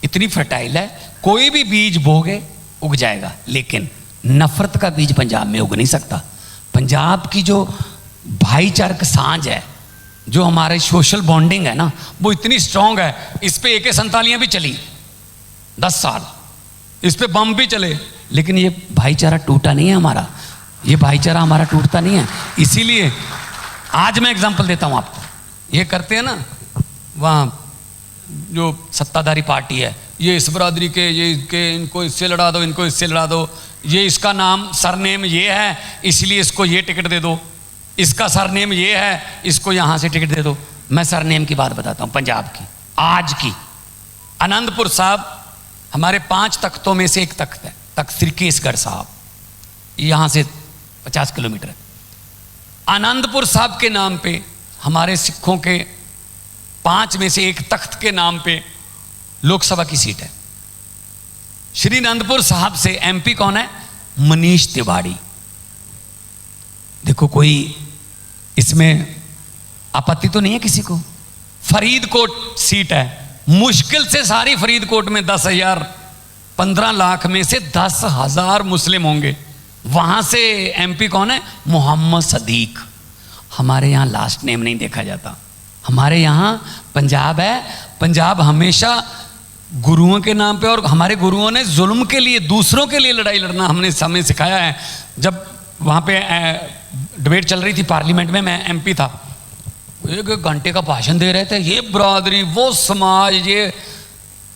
इतनी फर्टाइल है, कोई भी बीज बोगे उग जाएगा, लेकिन नफरत का बीज पंजाब में उग नहीं सकता। पंजाब की जो भाईचारक सांझ है, जो हमारे सोशल बॉन्डिंग है ना वो इतनी स्ट्रांग है। इस पे AK-47 भी चली 10 साल, इस पे बम भी चले, लेकिन ये भाईचारा टूटा नहीं है हमारा, ये भाईचारा हमारा टूटता नहीं है। इसीलिए आज मैं एग्जांपल देता हूँ आपको, ये करते हैं ना वहाँ जो सत्ताधारी पार्टी है, ये इस बरादरी के, ये के, इनको इससे लड़ा दो, इनको इससे लड़ा दो, ये इसका नाम सरनेम ये है इसलिए इसको ये टिकट दे दो, इसका सरनेम ये है इसको यहाँ से टिकट दे दो। मैं सरनेम की बात बताता हूँ पंजाब की आज की। आनंदपुर साहब हमारे 5 तख्तों में से एक तख्त है, तख्त श्री केसगढ़ साहब, यहाँ से 50 किलोमीटर है। आनंदपुर साहब के नाम पे हमारे सिखों के 5 में से एक तख्त के नाम पे लोकसभा की सीट है। श्री आनंदपुर साहब से MP कौन है? मनीष तिवारी। देखो कोई इसमें आपत्ति तो नहीं है किसी को। फरीदकोट सीट है, मुश्किल से सारी फरीदकोट में 10,000 15 लाख में से 10,000 मुस्लिम होंगे, वहां से MP कौन है? मोहम्मद सदीक। हमारे यहाँ लास्ट नेम नहीं देखा जाता, हमारे यहाँ पंजाब है, पंजाब हमेशा गुरुओं के नाम पे, और हमारे गुरुओं ने जुल्म के लिए, दूसरों के लिए लड़ाई लड़ना हमने हमें सिखाया है। जब वहाँ पे डिबेट चल रही थी पार्लियामेंट में, मैं MP था, 1 घंटे का भाषण दे रहे थे, ये बरादरी वो समाज ये,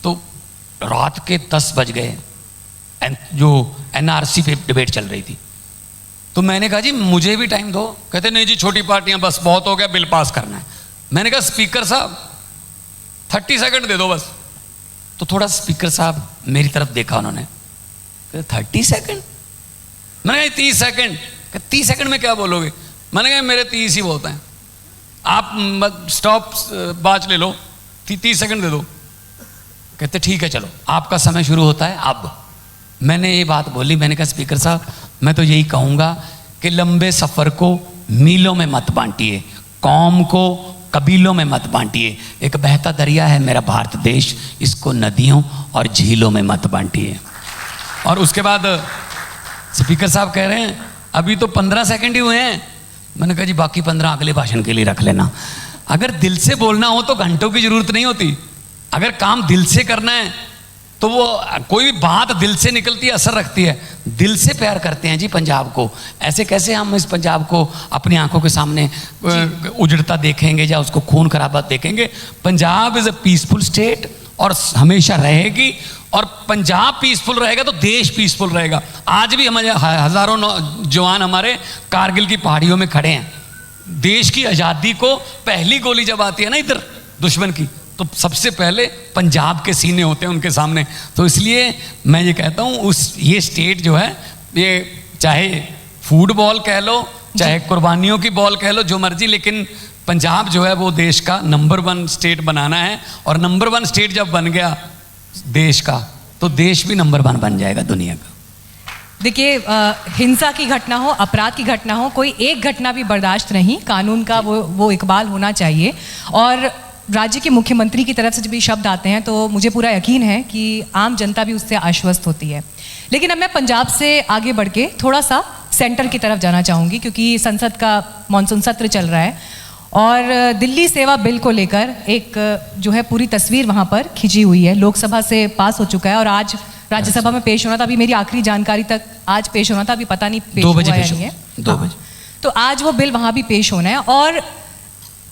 तो रात के 10 बज गए, जो NRC पे डिबेट चल रही थी। तो मैंने कहा जी मुझे भी टाइम दो। कहते नहीं जी छोटी पार्टियां, बस बहुत हो गया, बिल पास करना है। मैंने कहा स्पीकर साहब 30 सेकंड दे दो बस। तो थोड़ा स्पीकर साहब मेरी तरफ देखा उन्होंने, 30 सेकंड? मैंने कहा 30 सेकंड। 30 सेकंड में क्या बोलोगे? मैंने कहा मेरे 30 ही बहुत हैं, आप स्टॉप बाच ले लो, 30 सेकंड दे दो। कहते ठीक है चलो आपका समय शुरू होता है अब। मैंने ये बात बोली, मैंने कहा स्पीकर साहब मैं तो यही कहूँगा कि लंबे सफ़र को मीलों में मत बांटिए, कौम को कबीलों में मत बांटिए। एक बहता दरिया है मेरा भारत देश, इसको नदियों और झीलों में मत बांटिए। और उसके बाद स्पीकर साहब कह रहे हैं अभी तो 15 सेकंड ही हुए हैं। मैंने कहा जी बाकी 15 अगले भाषण के लिए रख लेना। अगर दिल से बोलना हो तो घंटों की जरूरत नहीं होती, अगर काम दिल से करना है तो वो कोई भी बात दिल से निकलती है, असर रखती है। दिल से प्यार करते हैं जी पंजाब को, ऐसे कैसे हम इस पंजाब को अपनी आंखों के सामने उजड़ता देखेंगे या उसको खून खराबा देखेंगे। Punjab is a peaceful state और हमेशा रहेगी, और पंजाब पीसफुल रहेगा तो देश पीसफुल रहेगा। आज भी हमारे हज़ारों जवान हमारे कारगिल की पहाड़ियों में खड़े हैं। देश की आज़ादी को पहली गोली जब आती है ना इधर दुश्मन की, तो सबसे पहले पंजाब के सीने होते हैं उनके सामने। तो इसलिए मैं ये कहता हूँ ये स्टेट जो है, ये चाहे फुटबॉल कह लो, चाहे कुर्बानियों की बॉल कह लो, जो मर्जी, लेकिन पंजाब जो है वो देश का नंबर 1 स्टेट बनाना है। और नंबर 1 स्टेट जब बन गया देश का, तो देश भी नंबर 1 बन जाएगा दुनिया का। देखिए हिंसा की घटना हो, अपराध की घटना हो, कोई एक घटना भी बर्दाश्त नहीं, कानून का वो इकबाल होना चाहिए। और राज्य के मुख्यमंत्री की तरफ से जब ये शब्द आते हैं तो मुझे पूरा यकीन है कि आम जनता भी उससे आश्वस्त होती है। लेकिन अब मैं पंजाब से आगे बढ़ के थोड़ा सा सेंटर की तरफ जाना चाहूँगी, क्योंकि संसद का मॉनसून सत्र चल रहा है और दिल्ली सेवा बिल को लेकर एक जो है पूरी तस्वीर वहाँ पर खिंची हुई है। लोकसभा से पास हो चुका है और आज राज्यसभा में पेश होना था। अभी मेरी आखिरी जानकारी तक आज पेश होना था, अभी पता नहीं पेश हुआ या नहीं है। 2 बजे। तो आज वो बिल वहाँ भी पेश होना है। और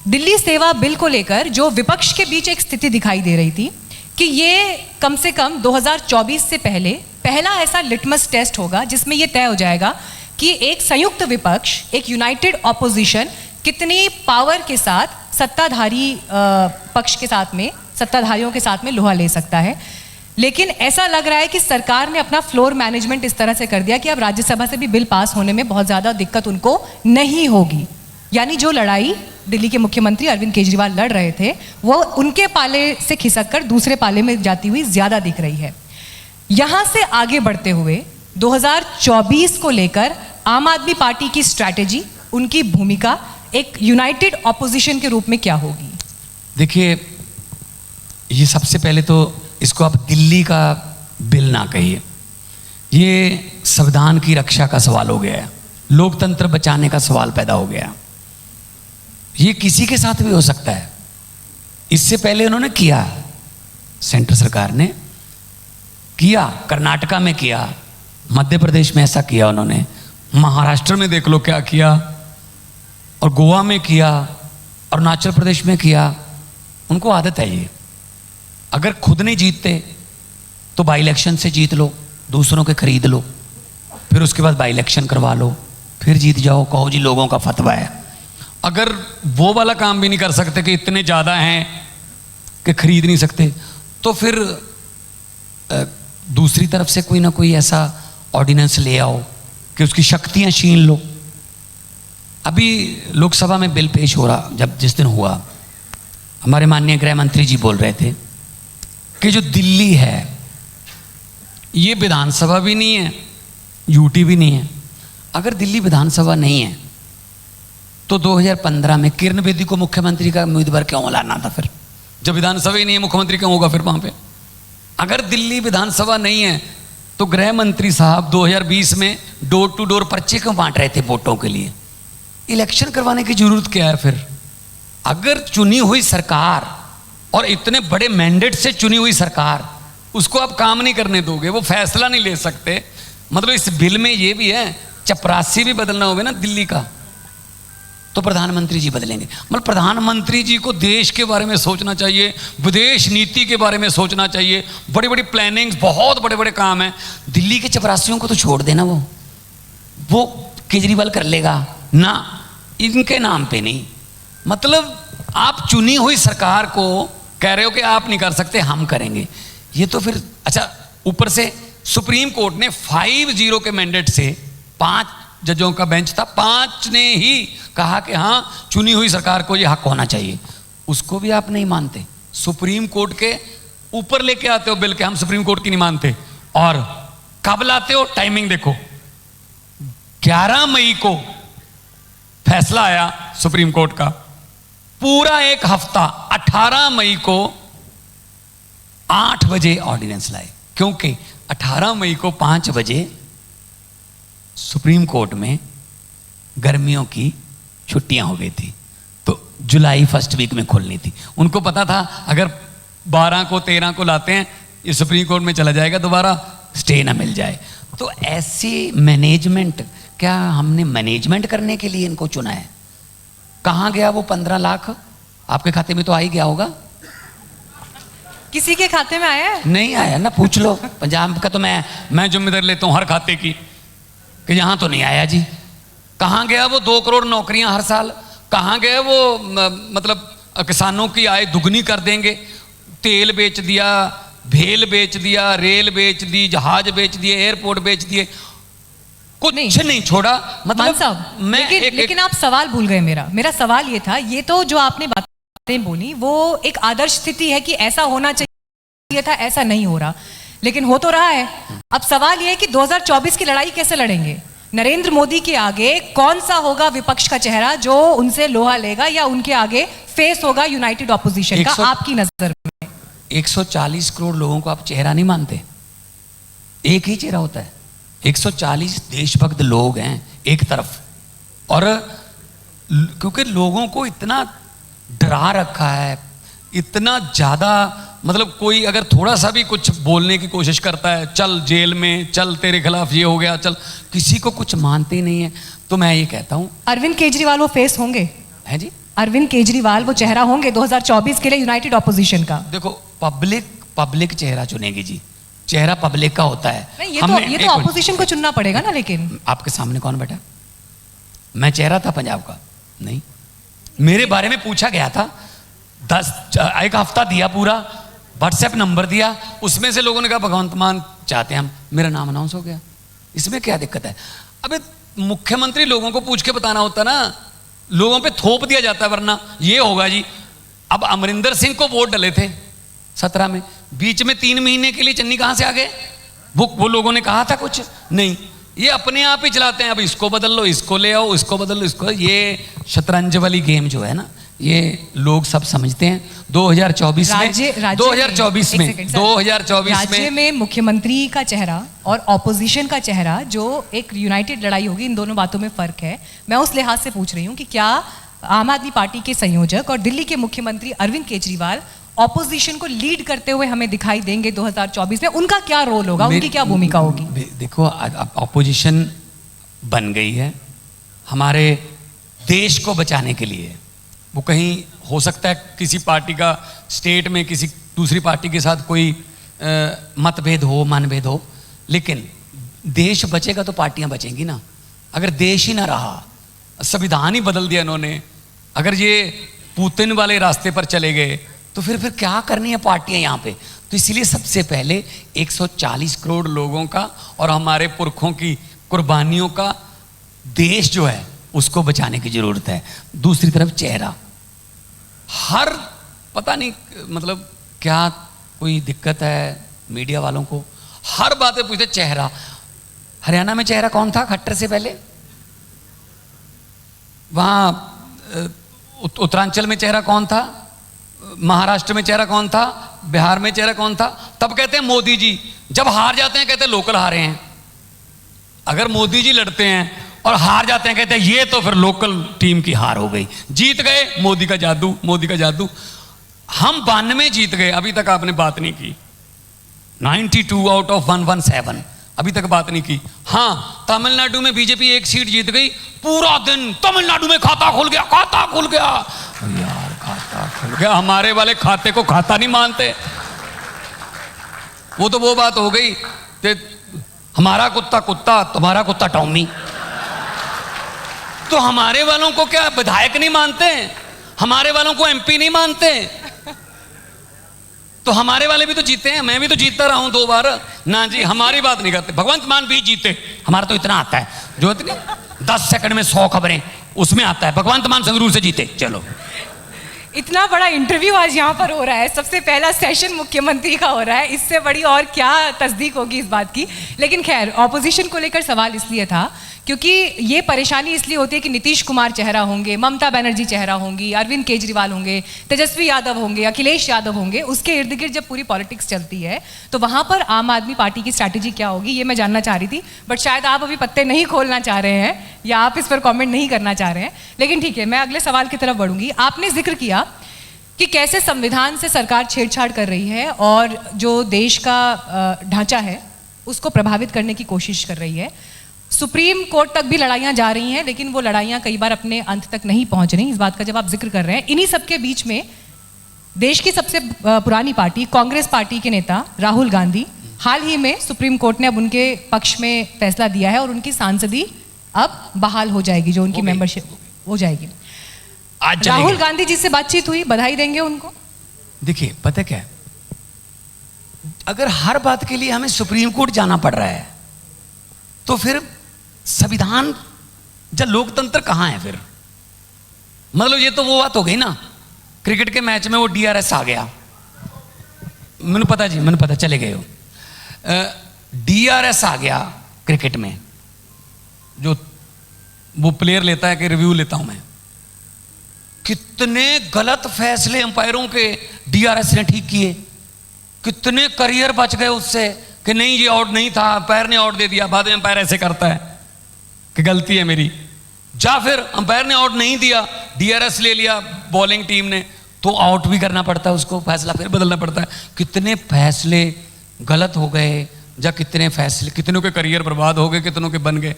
दिल्ली सेवा बिल को लेकर जो विपक्ष के बीच एक स्थिति दिखाई दे रही थी कि ये कम से कम 2024 से पहले पहला ऐसा लिटमस टेस्ट होगा जिसमें ये तय हो जाएगा कि एक संयुक्त विपक्ष, एक यूनाइटेड ऑपोजिशन कितनी पावर के साथ सत्ताधारी पक्ष के साथ में, सत्ताधारियों के साथ में लोहा ले सकता है। लेकिन ऐसा लग रहा है कि सरकार ने अपना फ्लोर मैनेजमेंट इस तरह से कर दिया कि अब राज्यसभा से भी बिल पास होने में बहुत ज़्यादा दिक्कत उनको नहीं होगी। यानी जो लड़ाई दिल्ली के मुख्यमंत्री अरविंद केजरीवाल लड़ रहे थे वो उनके पाले से खिसक कर दूसरे पाले में जाती हुई ज़्यादा दिख रही है। यहाँ से आगे बढ़ते हुए 2024 को लेकर आम आदमी पार्टी की स्ट्रैटेजी, उनकी भूमिका एक यूनाइटेड ऑपोजिशन के रूप में क्या होगी? देखिए, ये सबसे पहले तो इसको आप दिल्ली का बिल ना कहिए, ये संविधान की रक्षा का सवाल हो गया है, लोकतंत्र बचाने का सवाल पैदा हो गया। ये किसी के साथ भी हो सकता है। इससे पहले उन्होंने किया, सेंटर सरकार ने किया, कर्नाटका में किया, मध्य प्रदेश में ऐसा किया उन्होंने, महाराष्ट्र में देख लो क्या किया, और गोवा में किया, अरुणाचल प्रदेश में किया। उनको आदत है ये, अगर खुद नहीं जीतते तो बाई इलेक्शन से जीत लो, दूसरों के खरीद लो, फिर उसके बाद बाई इलेक्शन करवा लो, फिर जीत जाओ, कहो जी लोगों का फतवा है। अगर वो वाला काम भी नहीं कर सकते कि इतने ज़्यादा हैं कि खरीद नहीं सकते, तो फिर दूसरी तरफ से कोई ना कोई ऐसा ऑर्डिनेंस ले आओ कि उसकी शक्तियां छीन लो। अभी लोकसभा में बिल पेश हो रहा, जब जिस दिन हुआ, हमारे माननीय गृह मंत्री जी बोल रहे थे कि जो दिल्ली है ये विधानसभा भी नहीं है, यूटी भी नहीं है। अगर दिल्ली विधानसभा नहीं है तो 2015 में किरण बेदी को मुख्यमंत्री का उम्मीदवार क्यों लाना था फिर, जब विधानसभा ही नहीं है, मुख्यमंत्री क्यों होगा फिर वहां पे? अगर दिल्ली विधानसभा नहीं है तो गृह मंत्री साहब 2020 में डोर टू डोर पर्चे क्यों बांट रहे थे वोटों के लिए? इलेक्शन करवाने की जरूरत क्या है फिर? अगर चुनी हुई सरकार और इतने बड़े मैंडेट से चुनी हुई सरकार, उसको आप काम नहीं करने दोगे, वो फैसला नहीं ले सकते। मतलब इस बिल में ये भी है, चपरासी भी बदलना होगा ना दिल्ली का, तो प्रधानमंत्री जी बदलेंगे। मतलब प्रधानमंत्री जी को देश के बारे में सोचना चाहिए, विदेश नीति के बारे में सोचना चाहिए, बड़ी बड़ी प्लानिंग्स, बहुत बड़े बड़े काम हैं। दिल्ली के चपरासियों को तो छोड़ देना, वो केजरीवाल कर लेगा ना, इनके नाम पे नहीं। मतलब आप चुनी हुई सरकार को कह रहे हो कि आप नहीं कर सकते, हम करेंगे, ये तो फिर अच्छा। ऊपर से सुप्रीम कोर्ट ने 5-0 के मैंडेट से 5 जजों का बेंच था, 5 ने ही कहा कि हाँ चुनी हुई सरकार को ये हक होना चाहिए। उसको भी आप नहीं मानते, सुप्रीम कोर्ट के ऊपर लेके आते हो बिल के, हम सुप्रीम कोर्ट की नहीं मानते। और कब लाते हो, टाइमिंग देखो, 11 मई को फैसला आया सुप्रीम कोर्ट का, पूरा एक हफ्ता 18 मई को 8 बजे ऑर्डिनेंस लाए, क्योंकि 18 मई को 5 बजे सुप्रीम कोर्ट में गर्मियों की छुट्टियां हो गई थी, तो जुलाई फर्स्ट वीक में खोलनी थी। उनको पता था अगर 12 को 13 को लाते हैं ये सुप्रीम कोर्ट में चला जाएगा, दोबारा स्टे ना मिल जाए। तो ऐसी मैनेजमेंट, क्या हमने मैनेजमेंट करने के लिए इनको चुना है? कहाँ गया वो 15 लाख? आपके खाते में तो आ ही गया होगा। किसी के खाते में आया है? नहीं आया ना, पूछ लो। पंजाब का तो मैं जिम्मेदारी लेता हूँ हर खाते की, कि यहाँ तो नहीं आया जी। कहाँ गया वो 2 करोड़ नौकरियां हर साल? कहाँ गए वो मतलब किसानों की आय दुगनी कर देंगे? तेल बेच दिया, भेल बेच दिया, रेल बेच दी, जहाज बेच दिए, एयरपोर्ट बेच दिए, कुछ नहीं छोड़ा। मतलब साहब, लेकिन आप सवाल भूल गए। मेरा सवाल ये था, ये तो जो आपने बातें बोली वो एक आदर्श स्थिति है कि ऐसा होना चाहिए था, ऐसा नहीं हो रहा, लेकिन हो तो रहा है। अब सवाल ये है कि 2024 की लड़ाई कैसे लड़ेंगे? नरेंद्र मोदी के आगे कौन सा होगा विपक्ष का चेहरा जो उनसे लोहा लेगा, या उनके आगे फेस होगा यूनाइटेड ऑपोजिशन का, आपकी नजर में? 140 करोड़ लोगों को आप चेहरा नहीं मानते? एक ही चेहरा होता है। 140 देशभक्त लोग हैं एक तरफ, और क्योंकि लोगों को इतना डरा रखा है, इतना ज्यादा, मतलब कोई अगर थोड़ा सा भी कुछ बोलने की कोशिश करता है, चल जेल में, चल तेरे खिलाफ ये हो गया, चल, किसी को कुछ मानते ही नहीं है। तो मैं ये कहता हूं, अरविंद केजरीवाल वो फेस होंगे? है जी, अरविंद केजरीवाल वो चेहरा होंगे 2024 के लिए यूनाइटेड ऑपोजिशन का? देखो, पब्लिक चेहरा चुनेगी जी, चेहरा पब्लिक का होता है। नहीं, ये तो ऑपोजिशन को चुनना पड़ेगा ना। लेकिन आपके सामने कौन बैठा? मैं चेहरा था पंजाब का? नहीं, मेरे बारे में पूछा गया था, 1 हफ्ता दिया पूरा, व्हाट्सएप नंबर दिया, उसमें से लोगों ने कहा भगवंत मान चाहते हैं हम, मेरा नाम अनाउंस हो गया। इसमें क्या दिक्कत है? अबे मुख्यमंत्री लोगों को पूछ के बताना होता ना, लोगों पे थोप दिया जाता है, वरना ये होगा जी। अब अमरिंदर सिंह को वोट डले थे 17 में, बीच में 3 महीने के लिए चन्नी कहां से आ गए? वो लोगों ने कहा था कुछ नहीं, ये अपने आप ही चलाते हैं। अब इसको बदल लो, इसको ले आओ, इसको बदल लो, इसको। ये शतरंज वाली गेम जो है ना, ये लोग सब समझते हैं। 2024 में मुख्यमंत्री का चेहरा और ऑपोजिशन का चेहरा, जो एक यूनाइटेड लड़ाई होगी, इन दोनों बातों में फर्क है। मैं उस लिहाज से पूछ रही हूँ कि क्या आम आदमी पार्टी के संयोजक और दिल्ली के मुख्यमंत्री अरविंद केजरीवाल ऑपोजिशन को लीड करते हुए हमें दिखाई देंगे 2024 में, उनका क्या रोल होगा, उनकी क्या भूमिका होगी? देखो, ऑपोजिशन बन गई है हमारे देश को बचाने के लिए। वो कहीं हो सकता है किसी पार्टी का स्टेट में किसी दूसरी पार्टी के साथ कोई मतभेद हो, मनभेद हो, लेकिन देश बचेगा तो पार्टियां बचेंगी ना। अगर देश ही ना रहा, संविधान ही बदल दिया इन्होंने, अगर ये पुतिन वाले रास्ते पर चले गए तो फिर क्या करनी है पार्टियां यहाँ पे। तो इसलिए सबसे पहले 140 करोड़ लोगों का और हमारे पुरखों की कुर्बानियों का देश जो है उसको बचाने की जरूरत है। दूसरी तरफ चेहरा, हर पता नहीं मतलब क्या कोई दिक्कत है मीडिया वालों को, हर बात में पूछते चेहरा। हरियाणा में चेहरा कौन था खट्टर से पहले? वहां उत्तरांचल में चेहरा कौन था? महाराष्ट्र में चेहरा कौन था? बिहार में चेहरा कौन था? तब कहते हैं मोदी जी। जब हार जाते हैं कहते हैं लोकल हारे हैं। अगर मोदी जी लड़ते हैं और हार जाते हैं कहते हैं ये तो फिर लोकल टीम की हार हो गई। जीत गए, मोदी का जादू, मोदी का जादू। हम 92 जीत गए, अभी तक आपने बात नहीं की। 92 आउट ऑफ 117 अभी तक बात नहीं की। हाँ, तमिलनाडु में बीजेपी एक सीट जीत गई, पूरा दिन तमिलनाडु में खाता खुल गया, खाता खुल गया। यार खाता खुल गया, हमारे वाले खाते को खाता नहीं मानते। वो तो वो बात हो गई कि हमारा कुत्ता कुत्ता, तुम्हारा कुत्ता टॉमी। तो हमारे वालों को क्या विधायक नहीं मानते? हमारे वालों को एमपी नहीं मानते? तो हमारे वाले भी तो जीते हैं, मैं भी तो जीतता रहा हूं 2 बार ना जी। हमारी बात नहीं करते, भगवंत मान भी जीते। हमारा तो इतना आता है जो इतनी 10 सेकंड में 100 खबरें उसमें आता है। भगवंत मान संगरूर से जीते। चलो, इतना बड़ा इंटरव्यू आज यहाँ पर हो रहा है, सबसे पहला सेशन मुख्यमंत्री का हो रहा है, इससे बड़ी और क्या तस्दीक होगी इस बात की। लेकिन खैर, ऑपोजिशन को लेकर सवाल इसलिए था क्योंकि ये परेशानी इसलिए होती है कि नीतीश कुमार चेहरा होंगे, ममता बनर्जी चेहरा होंगी, अरविंद केजरीवाल होंगे, तेजस्वी यादव होंगे, अखिलेश यादव होंगे। उसके इर्द गिर्द जब पूरी पॉलिटिक्स चलती है तो वहाँ पर आम आदमी पार्टी की स्ट्रैटेजी क्या होगी, ये मैं जानना चाह रही थी। बट शायद आप अभी पत्ते नहीं खोलना चाह रहे हैं या आप इस पर कॉमेंट नहीं करना चाह रहे हैं। लेकिन ठीक है, मैं अगले सवाल की तरफ बढ़ूंगी। आपने जिक्र किया कि कैसे संविधान से सरकार छेड़छाड़ कर रही है और जो देश का ढांचा है उसको प्रभावित करने की कोशिश कर रही है। सुप्रीम कोर्ट तक भी लड़ाइयां जा रही हैं, लेकिन वो लड़ाइयां कई बार अपने अंत तक नहीं पहुंच रही। इस बात का जब आप जिक्र कर रहे हैं, इन्हीं सबके बीच में देश की सबसे पुरानी पार्टी कांग्रेस पार्टी के नेता राहुल गांधी हाल ही में सुप्रीम कोर्ट ने अब उनके पक्ष में फैसला दिया है और उनकी सांसदी अब बहाल हो जाएगी, जो उनकी मेंबरशिप हो जाएगी। आज राहुल गांधी जी से बातचीत हुई, बधाई देंगे उनको? देखिए, पता क्या है, अगर हर बात के लिए हमें सुप्रीम कोर्ट जाना पड़ रहा है तो फिर संविधान जब लोकतंत्र कहां है फिर? मतलब ये तो वो बात हो गई ना, क्रिकेट के मैच में वो डीआरएस आ गया। मैंने पता जी, मैंने पता, चले गए हो। डीआरएस आ गया क्रिकेट में, जो वो प्लेयर लेता है कि रिव्यू लेता हूं मैं। कितने गलत फैसले अंपायरों के डीआरएस ने ठीक किए, कितने करियर बच गए उससे कि नहीं ये आउट नहीं था, अंपायर ने आउट दे दिया, बाद में अंपायर ऐसे करता है कि गलती है मेरी। या फिर अंपायर ने आउट नहीं दिया, डीआरएस ले लिया बॉलिंग टीम ने, तो आउट भी करना पड़ता है उसको, फैसला फिर बदलना पड़ता है। कितने फैसले गलत हो गए, या कितने फैसले, कितनों के करियर बर्बाद हो गए, कितनों के बन गए।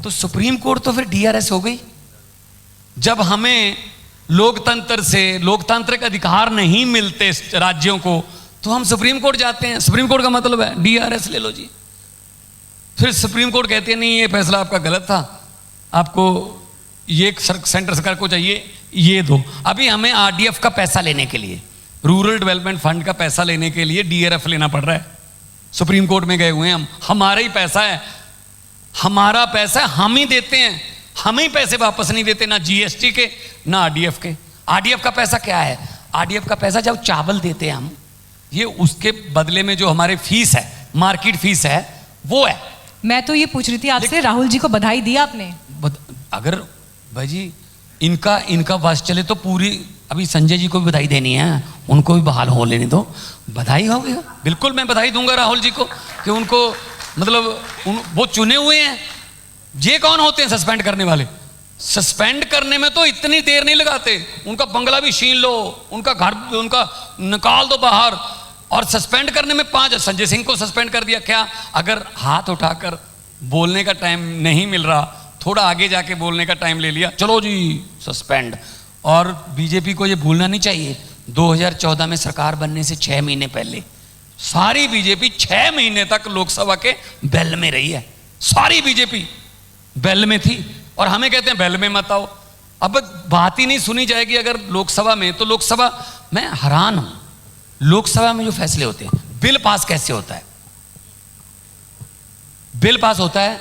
तो सुप्रीम कोर्ट तो फिर डीआरएस हो गई। जब हमें लोकतंत्र से लोकतांत्रिक अधिकार नहीं मिलते राज्यों को, तो हम सुप्रीम कोर्ट जाते हैं। सुप्रीम कोर्ट का मतलब है डीआरएस ले लो जी। फिर सुप्रीम कोर्ट कहती है नहीं, ये फैसला आपका गलत था, आपको ये सेंटर सरकार को चाहिए ये दो। अभी हमें आरडीएफ का पैसा लेने के लिए, रूरल डेवलपमेंट फंड का पैसा लेने के लिए डीआरएफ लेना पड़ रहा है। सुप्रीम कोर्ट में गए हुए हैं हम, हमारा ही पैसा है, हमारा पैसा है, हम ही देते हैं, हम ही पैसे वापस नहीं देते, ना जीएसटी के ना आरडीएफ के। आरडीएफ का पैसा क्या है? आरडीएफ का पैसा जब चावल देते हैं हम, ये उसके बदले में जो हमारे फीस है, मार्केट फीस है, वो है। मैं तो ये पूछ रही थी आपसे, राहुल जी को बधाई दी आपने? अगर भाई जी इनका बस चले तो पूरी, अभी संजय जी को भी बधाई देनी है, उनको भी बहाल हो लेने दो, बधाई होगी। बिल्कुल मैं बधाई दूंगा राहुल जी को कि उनको मतलब वो चुने हुए हैं। ये कौन होते हैं सस्पेंड करने वाले? सस्पेंड करने में तो इतनी देर नहीं लगाते, उनका बंगला भी छीन लो, उनका घर उनका निकाल दो बाहर, और सस्पेंड करने में 5। संजय सिंह को सस्पेंड कर दिया, क्या अगर हाथ उठाकर बोलने का टाइम नहीं मिल रहा, थोड़ा आगे जाके बोलने का टाइम ले लिया, चलो जी सस्पेंड। और बीजेपी को ये भूलना नहीं चाहिए, 2014 में सरकार बनने से 6 महीने पहले सारी बीजेपी 6 महीने तक लोकसभा के बेल में रही है, सारी बीजेपी बेल में थी, और हमें कहते हैं बेल में मत आओ। अब बात ही नहीं सुनी जाएगी अगर लोकसभा में, तो लोकसभा, मैं हैरान हूं, लोकसभा में जो फैसले होते हैं, बिल पास कैसे होता है? बिल पास होता है,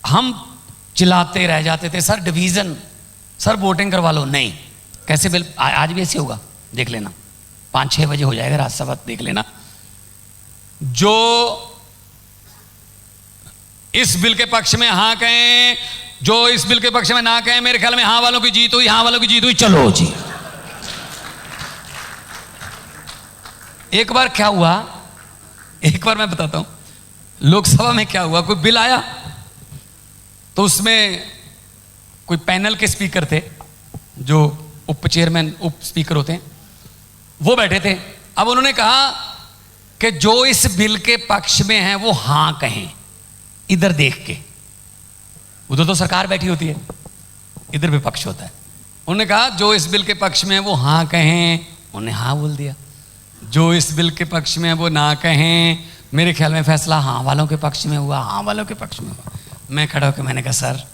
हम चिल्लाते रह जाते थे, सर डिवीजन, सर वोटिंग करवा लो, नहीं, कैसे बिल आज भी ऐसे होगा, देख लेना 5-6 बजे हो जाएगा राज्यसभा, देख लेना। जो इस बिल के पक्ष में हाँ कहें, जो इस बिल के पक्ष में ना कहें, मेरे ख्याल में हाँ वालों की जीत हुई, हाँ वालों की जीत हुई, चलो जी। एक बार क्या हुआ, एक बार मैं बताता हूं, लोकसभा में क्या हुआ, कोई बिल आया तो उसमें कोई पैनल के स्पीकर थे, जो उप चेयरमैन उप स्पीकर होते हैं, वो बैठे थे। अब उन्होंने कहा कि जो इस बिल के पक्ष में है वो हां कहें, इधर देख के, उधर तो सरकार बैठी होती है, इधर विपक्ष होता है। उन्होंने कहा जो इस बिल के पक्ष में है वो हां कहें, उन्होंने हां बोल दिया। जो इस बिल के पक्ष में है वो ना कहें, मेरे ख्याल में फैसला हाँ वालों के पक्ष में हुआ, हाँ वालों के पक्ष में हुआ। मैं खड़ा होकर मैंने कहा सर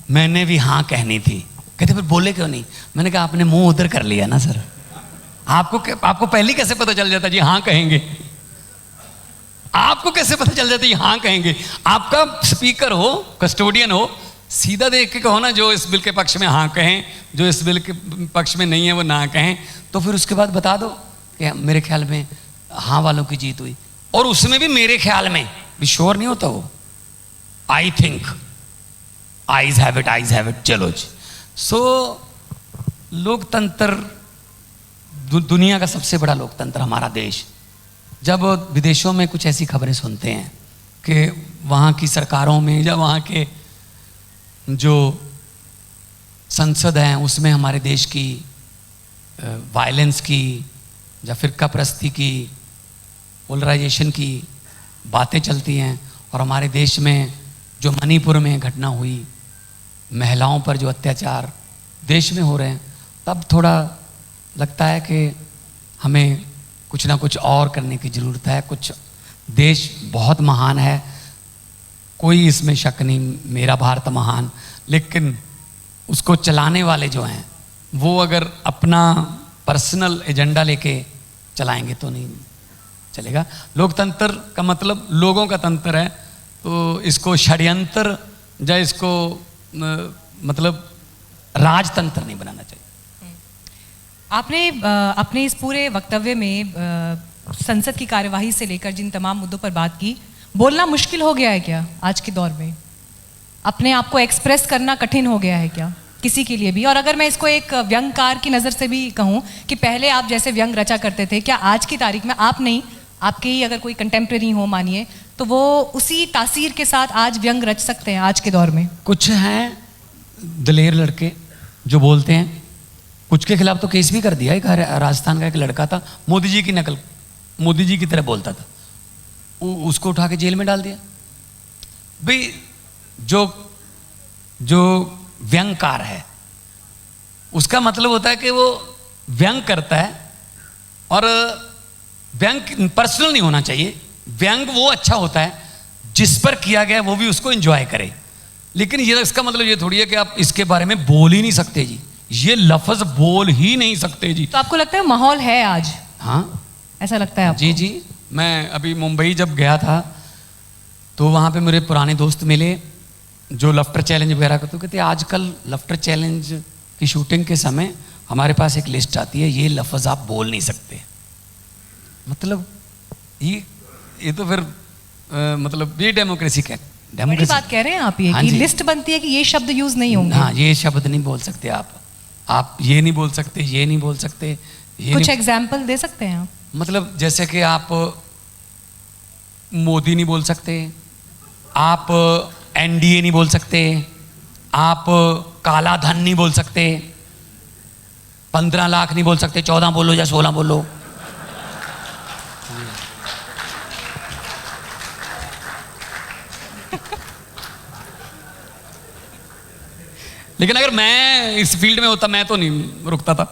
मैंने भी हाँ कहनी थी। कहते फिर बोले क्यों नहीं? मैंने कहा आपने मुंह उधर कर लिया ना सर, आपको पहले कैसे पता चल जाता जी हाँ कहेंगे? आपको कैसे पता चल जाता है हाँ कहेंगे? आपका स्पीकर हो, कस्टोडियन हो, सीधा देख के कहो ना जो इस बिल के पक्ष में हाँ कहें, जो इस बिल के पक्ष में नहीं है वो ना कहें, तो फिर उसके बाद बता दो कि मेरे ख्याल में हाँ वालों की जीत हुई। और उसमें भी मेरे ख्याल में भी श्योर नहीं होता वो, I think, eyes have it, चलो जी। सो लोकतंत्र, दुनिया का सबसे बड़ा लोकतंत्र हमारा देश। जब विदेशों में कुछ ऐसी खबरें सुनते हैं कि वहाँ की सरकारों में या वहाँ के जो संसद हैं उसमें हमारे देश की वायलेंस की या फिरका परस्ती की, पोलराइजेशन की बातें चलती हैं, और हमारे देश में जो मणिपुर में घटना हुई, महिलाओं पर जो अत्याचार देश में हो रहे हैं, तब थोड़ा लगता है कि हमें कुछ ना कुछ और करने की ज़रूरत है। कुछ देश बहुत महान है, कोई इसमें शक नहीं, मेरा भारत महान, लेकिन उसको चलाने वाले जो हैं वो अगर अपना पर्सनल एजेंडा लेके चलाएंगे तो नहीं चलेगा। लोकतंत्र का मतलब लोगों का तंत्र है, तो इसको षड्यंत्र या इसको मतलब राजतंत्र नहीं बनाना चाहिए। आपने अपने इस पूरे वक्तव्य में संसद की कार्यवाही से लेकर जिन तमाम मुद्दों पर बात की, बोलना मुश्किल हो गया है क्या आज के दौर में? अपने आप को एक्सप्रेस करना कठिन हो गया है क्या किसी के लिए भी? और अगर मैं इसको एक व्यंगकार की नज़र से भी कहूँ कि पहले आप जैसे व्यंग रचा करते थे, क्या आज की तारीख में आप नहीं, आपके ही अगर कोई कंटेम्प्रेरी हो मानिए, तो वो उसी तासीर के साथ आज व्यंग रच सकते हैं आज के दौर में? कुछ हैं दलेर लड़के जो बोलते हैं, कुछ के खिलाफ तो केस भी कर दिया। एक राजस्थान का एक लड़का था, मोदी जी की नकल, मोदी जी की तरह बोलता था, उसको उठा के जेल में डाल दिया। भाई जो व्यंगकार है उसका मतलब होता है कि वो व्यंग करता है, और व्यंग पर्सनल नहीं होना चाहिए। व्यंग वो अच्छा होता है जिस पर किया गया वो भी उसको एंजॉय करे, लेकिन ये इसका मतलब ये थोड़ी है कि आप इसके बारे में बोल ही नहीं सकते जी, ये लफ्ज बोल ही नहीं सकते जी। तो आपको लगता है माहौल है आज? हाँ, ऐसा लगता है आपको? जी जी। मैं अभी मुंबई जब गया था तो वहाँ पे मेरे पुराने दोस्त मिले जो लफ्टर चैलेंज वगैरह करते, कहते आजकल लफ्टर चैलेंज की शूटिंग के समय हमारे पास एक लिस्ट आती है, ये लफ्ज़ आप बोल नहीं सकते। मतलब ये तो फिर मतलब ये डेमोक्रेसी का बड़ी बात कह रहे हैं आप, ये हाँ कि जी। लिस्ट बनती है कि ये शब्द यूज नहीं होंगे। हाँ, ये शब्द नहीं बोल सकते आप ये नहीं बोल सकते, ये नहीं बोल सकते, ये कुछ नहीं, एग्जाम्पल दे सकते हैं आप? मतलब जैसे कि आप मोदी नहीं बोल सकते, आप एनडीए नहीं बोल सकते, आप काला धन नहीं बोल सकते, 15 लाख नहीं बोल सकते, 14 बोलो या 16 बोलो। लेकिन अगर मैं इस फील्ड में होता मैं तो नहीं रुकता था।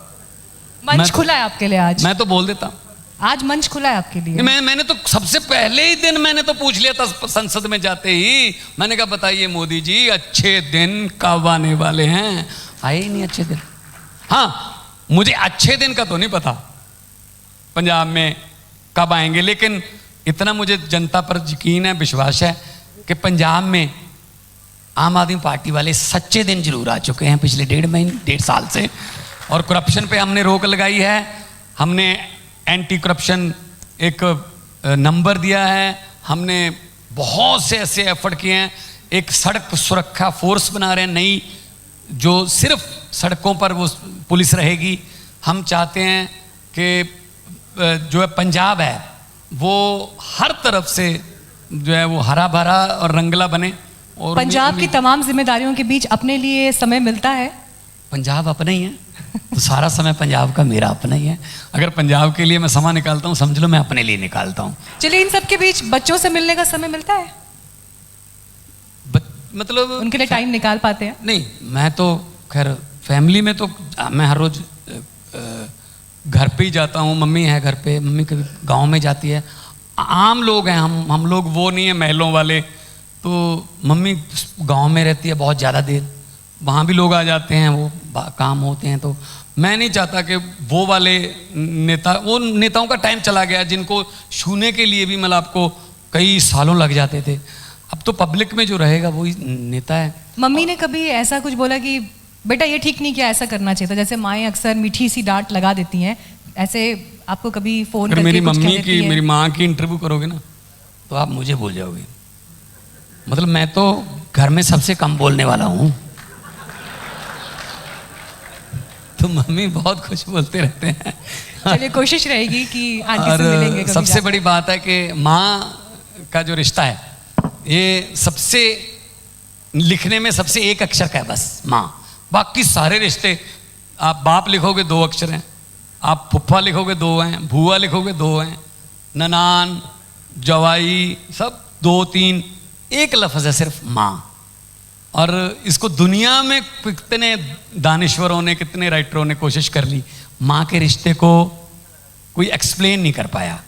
मंच खुला है आपके लिए आज। मैं तो बोल देता। आज मंच खुला है आपके लिए। मैंने तो सबसे पहले ही दिन मैंने तो पूछ लिया था संसद में जाते ही। मैंने कहा बताइए मोदी जी अच्छे दिन कब आने वाले हैं? आए ही नहीं अच्छे दिन। हाँ, मुझे अच्छे दिन का तो नहीं पता पंजाब में कब आएंगे, लेकिन इतना मुझे जनता पर यकीन है, विश्वास है कि पंजाब में आम आदमी पार्टी वाले सच्चे दिन जरूर आ चुके हैं पिछले 1.5 साल से। और करप्शन पे हमने रोक लगाई है, हमने एंटी करप्शन एक नंबर दिया है, हमने बहुत से ऐसे एफर्ट किए हैं। एक सड़क सुरक्षा फोर्स बना रहे हैं नई, जो सिर्फ सड़कों पर वो पुलिस रहेगी। हम चाहते हैं कि जो है पंजाब है वो हर तरफ से जो है वो हरा भरा और रंगला बने। और पंजाब की तमाम जिम्मेदारियों के बीच अपने लिए समय मिलता है? पंजाब अपना ही है तो सारा समय पंजाब का मेरा अपना ही है। अगर पंजाब के लिए मैं समय निकालता हूँ, समझ लो मैं अपने लिए निकालता हूँ। चलिए, इन सब के बीच बच्चों से मिलने का समय मिलता है? मतलब उनके लिए टाइम निकाल पाते हैं? नहीं, मैं तो खैर फैमिली में तो मैं हर रोज घर पे ही जाता हूँ। मम्मी है घर पे, मम्मी कभी गांव में जाती है। आम लोग हैं हम लोग, वो नहीं है महलों वाले। तो मम्मी गांव में रहती है बहुत ज़्यादा देर, वहाँ भी लोग आ जाते हैं, वो काम होते हैं। तो मैं नहीं चाहता कि वो वाले वो नेताओं का टाइम चला गया जिनको छूने के लिए भी मतलब आपको कई सालों लग जाते थे। अब तो पब्लिक में जो रहेगा वही नेता है। मम्मी ने कभी ऐसा कुछ बोला कि बेटा ये ठीक नहीं किया, ऐसा करना चाहिए था? जैसे माएँ अक्सर मीठी सी डांट लगा देती हैं, ऐसे आपको कभी फोन करके मेरी कुछ मम्मी कह देती की है? मेरी माँ की इंटरव्यू करोगे ना तो आप मुझे भूल जाओगे। मतलब मैं तो घर में सबसे कम बोलने वाला हूँ। तो मम्मी बहुत कुछ बोलते रहते हैं। चलिए, कोशिश रहेगी कि आंटी से मिलेंगे कभी सबसे जाकर। बड़ी बात है कि माँ का जो रिश्ता है ये सबसे लिखने में सबसे एक अक्षर का है बस, माँ। बाकी सारे रिश्ते आप बाप लिखोगे 2 अक्षर हैं, आप फुफ्फा लिखोगे 2 हैं, भूआ लिखोगे 2 हैं, ननान जवाई सब 2-3, एक लफ्ज़ है सिर्फ माँ। और इसको दुनिया में कितने दानिश्वरों ने, कितने राइटरों ने कोशिश कर ली, माँ के रिश्ते को कोई एक्सप्लेन नहीं कर पाया।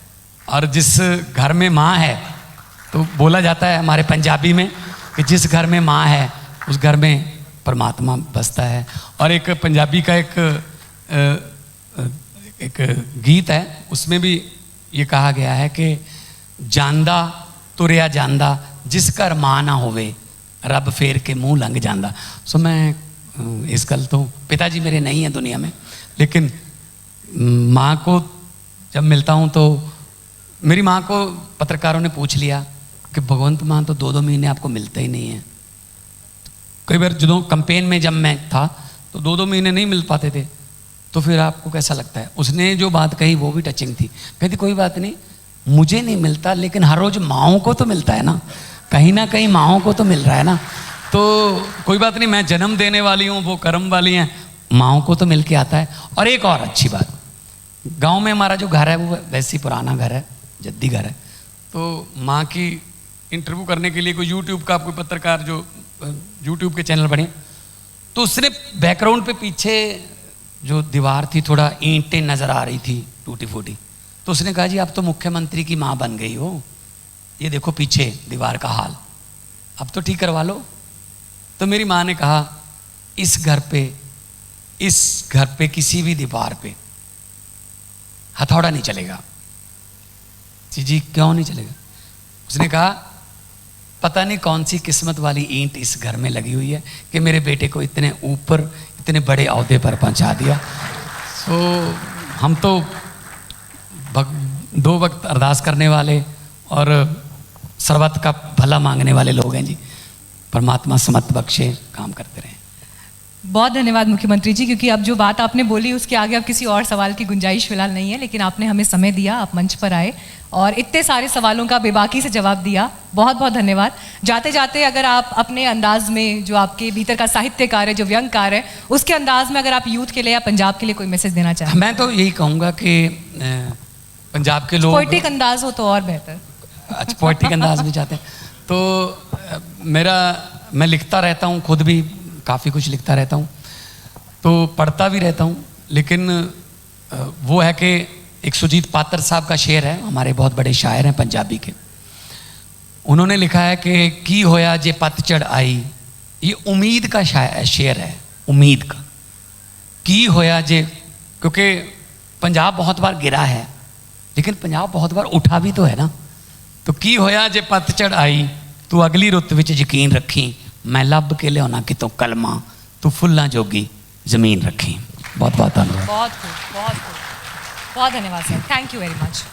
और जिस घर में माँ है, तो बोला जाता है हमारे पंजाबी में कि जिस घर में माँ है उस घर में परमात्मा बसता है। और एक पंजाबी का एक गीत है, उसमें भी ये कहा गया है कि ਜਾਂਦਾ तुरिया ਜਾਂਦਾ जिस घर माँ ना होवे रब फेर के मुंह लंघ जांदा। सो मैं इस गल तो, पिताजी मेरे नहीं हैं दुनिया में, लेकिन माँ को जब मिलता हूँ तो मेरी माँ को पत्रकारों ने पूछ लिया कि भगवंत मान तो 2-2 महीने आपको मिलते ही नहीं है। कई बार जो कैंपेन में जब मैं था तो 2-2 महीने नहीं मिल पाते थे, तो फिर आपको कैसा लगता है? उसने जो बात कही वो भी टचिंग थी। कहती कोई बात नहीं, मुझे नहीं मिलता लेकिन हर रोज माँओं को तो मिलता है ना, कहीं ना कहीं माँओं को तो मिल रहा है ना। तो कोई बात नहीं, मैं जन्म देने वाली हूँ, वो कर्म वाली हैं, माँओं को तो मिल के आता है। और एक और अच्छी बात, गांव में हमारा जो घर है वो वैसे ही पुराना घर है, जद्दी घर है। तो माँ की इंटरव्यू करने के लिए कोई यूट्यूब का कोई पत्रकार जो यूट्यूब के चैनल बने, तो उसने बैकग्राउंड पे पीछे जो दीवार थी थोड़ा ईंटें नज़र आ रही थी टूटी फूटी, तो उसने कहा जी आप तो मुख्यमंत्री की माँ बन गई हो, ये देखो पीछे दीवार का हाल, अब तो ठीक करवा लो। तो मेरी माँ ने कहा इस घर पे किसी भी दीवार पे हथौड़ा नहीं चलेगा। जी क्यों नहीं चलेगा? उसने कहा पता नहीं कौन सी किस्मत वाली ईंट इस घर में लगी हुई है कि मेरे बेटे को इतने ऊपर, इतने बड़े ओहदे पर पहुंचा दिया। सो हम तो 2 वक्त अरदास करने वाले और सर्वत का भला मांगने वाले लोग हैं जी। परमात्मा समत बख्शे, काम करते रहें। बहुत धन्यवाद मुख्यमंत्री जी, क्योंकि अब जो बात आपने बोली उसके आगे अब किसी और सवाल की गुंजाइश फिलहाल नहीं है, लेकिन आपने हमें समय दिया, आप मंच पर आए और इतने सारे सवालों का बेबाकी से जवाब दिया। बहुत बहुत धन्यवाद। जाते जाते अगर आप अपने अंदाज में, जो आपके भीतर का साहित्यकार है, जो व्यंगकार है, उसके अंदाज में अगर आप यूथ के लिए या पंजाब के लिए कोई मैसेज देना चाहें। मैं तो यही कहूँगा कि पंजाब के लोग, पोएटिक अंदाज हो तो और बेहतर। अच्छा, पोएटिक अंदाज में चाहते हैं तो मैं लिखता रहता हूँ, खुद भी काफ़ी कुछ लिखता रहता हूँ, तो पढ़ता भी रहता हूँ, लेकिन वो है कि एक सुजीत पात्र साहब का शेर है, हमारे बहुत बड़े शायर हैं पंजाबी के। उन्होंने लिखा है कि की होया जे पतझड़ आई। ये उम्मीद का शेर है, उम्मीद का। की होया जे, क्योंकि पंजाब बहुत बार गिरा है, लेकिन पंजाब बहुत बार उठा भी तो है ना। तो की होया जे पतझड़ आई, तू अगली रुत विच यकीन रखी, मैं लब के लियाना कितों कलमा, तू फुल्लां जोगी जमीन रखी। बहुत बहुत धन्यवाद। बहुत खूब, बहुत खूब, बहुत धन्यवाद sir, thank you very much.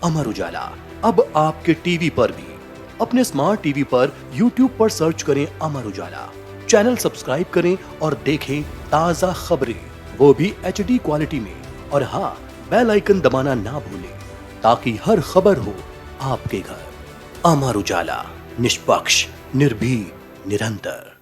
Amar Ujala अब आपके टीवी पर भी। अपने स्मार्ट टीवी पर YouTube पर सर्च करें अमर उजाला, चैनल सब्सक्राइब करें और देखें ताजा खबरें, वो भी HD क्वालिटी में। और हाँ, बेल आइकन दबाना ना भूलें ताकि हर खबर हो आपके घर। अमर उजाला, निष्पक्ष, निर्भीक, निरंतर।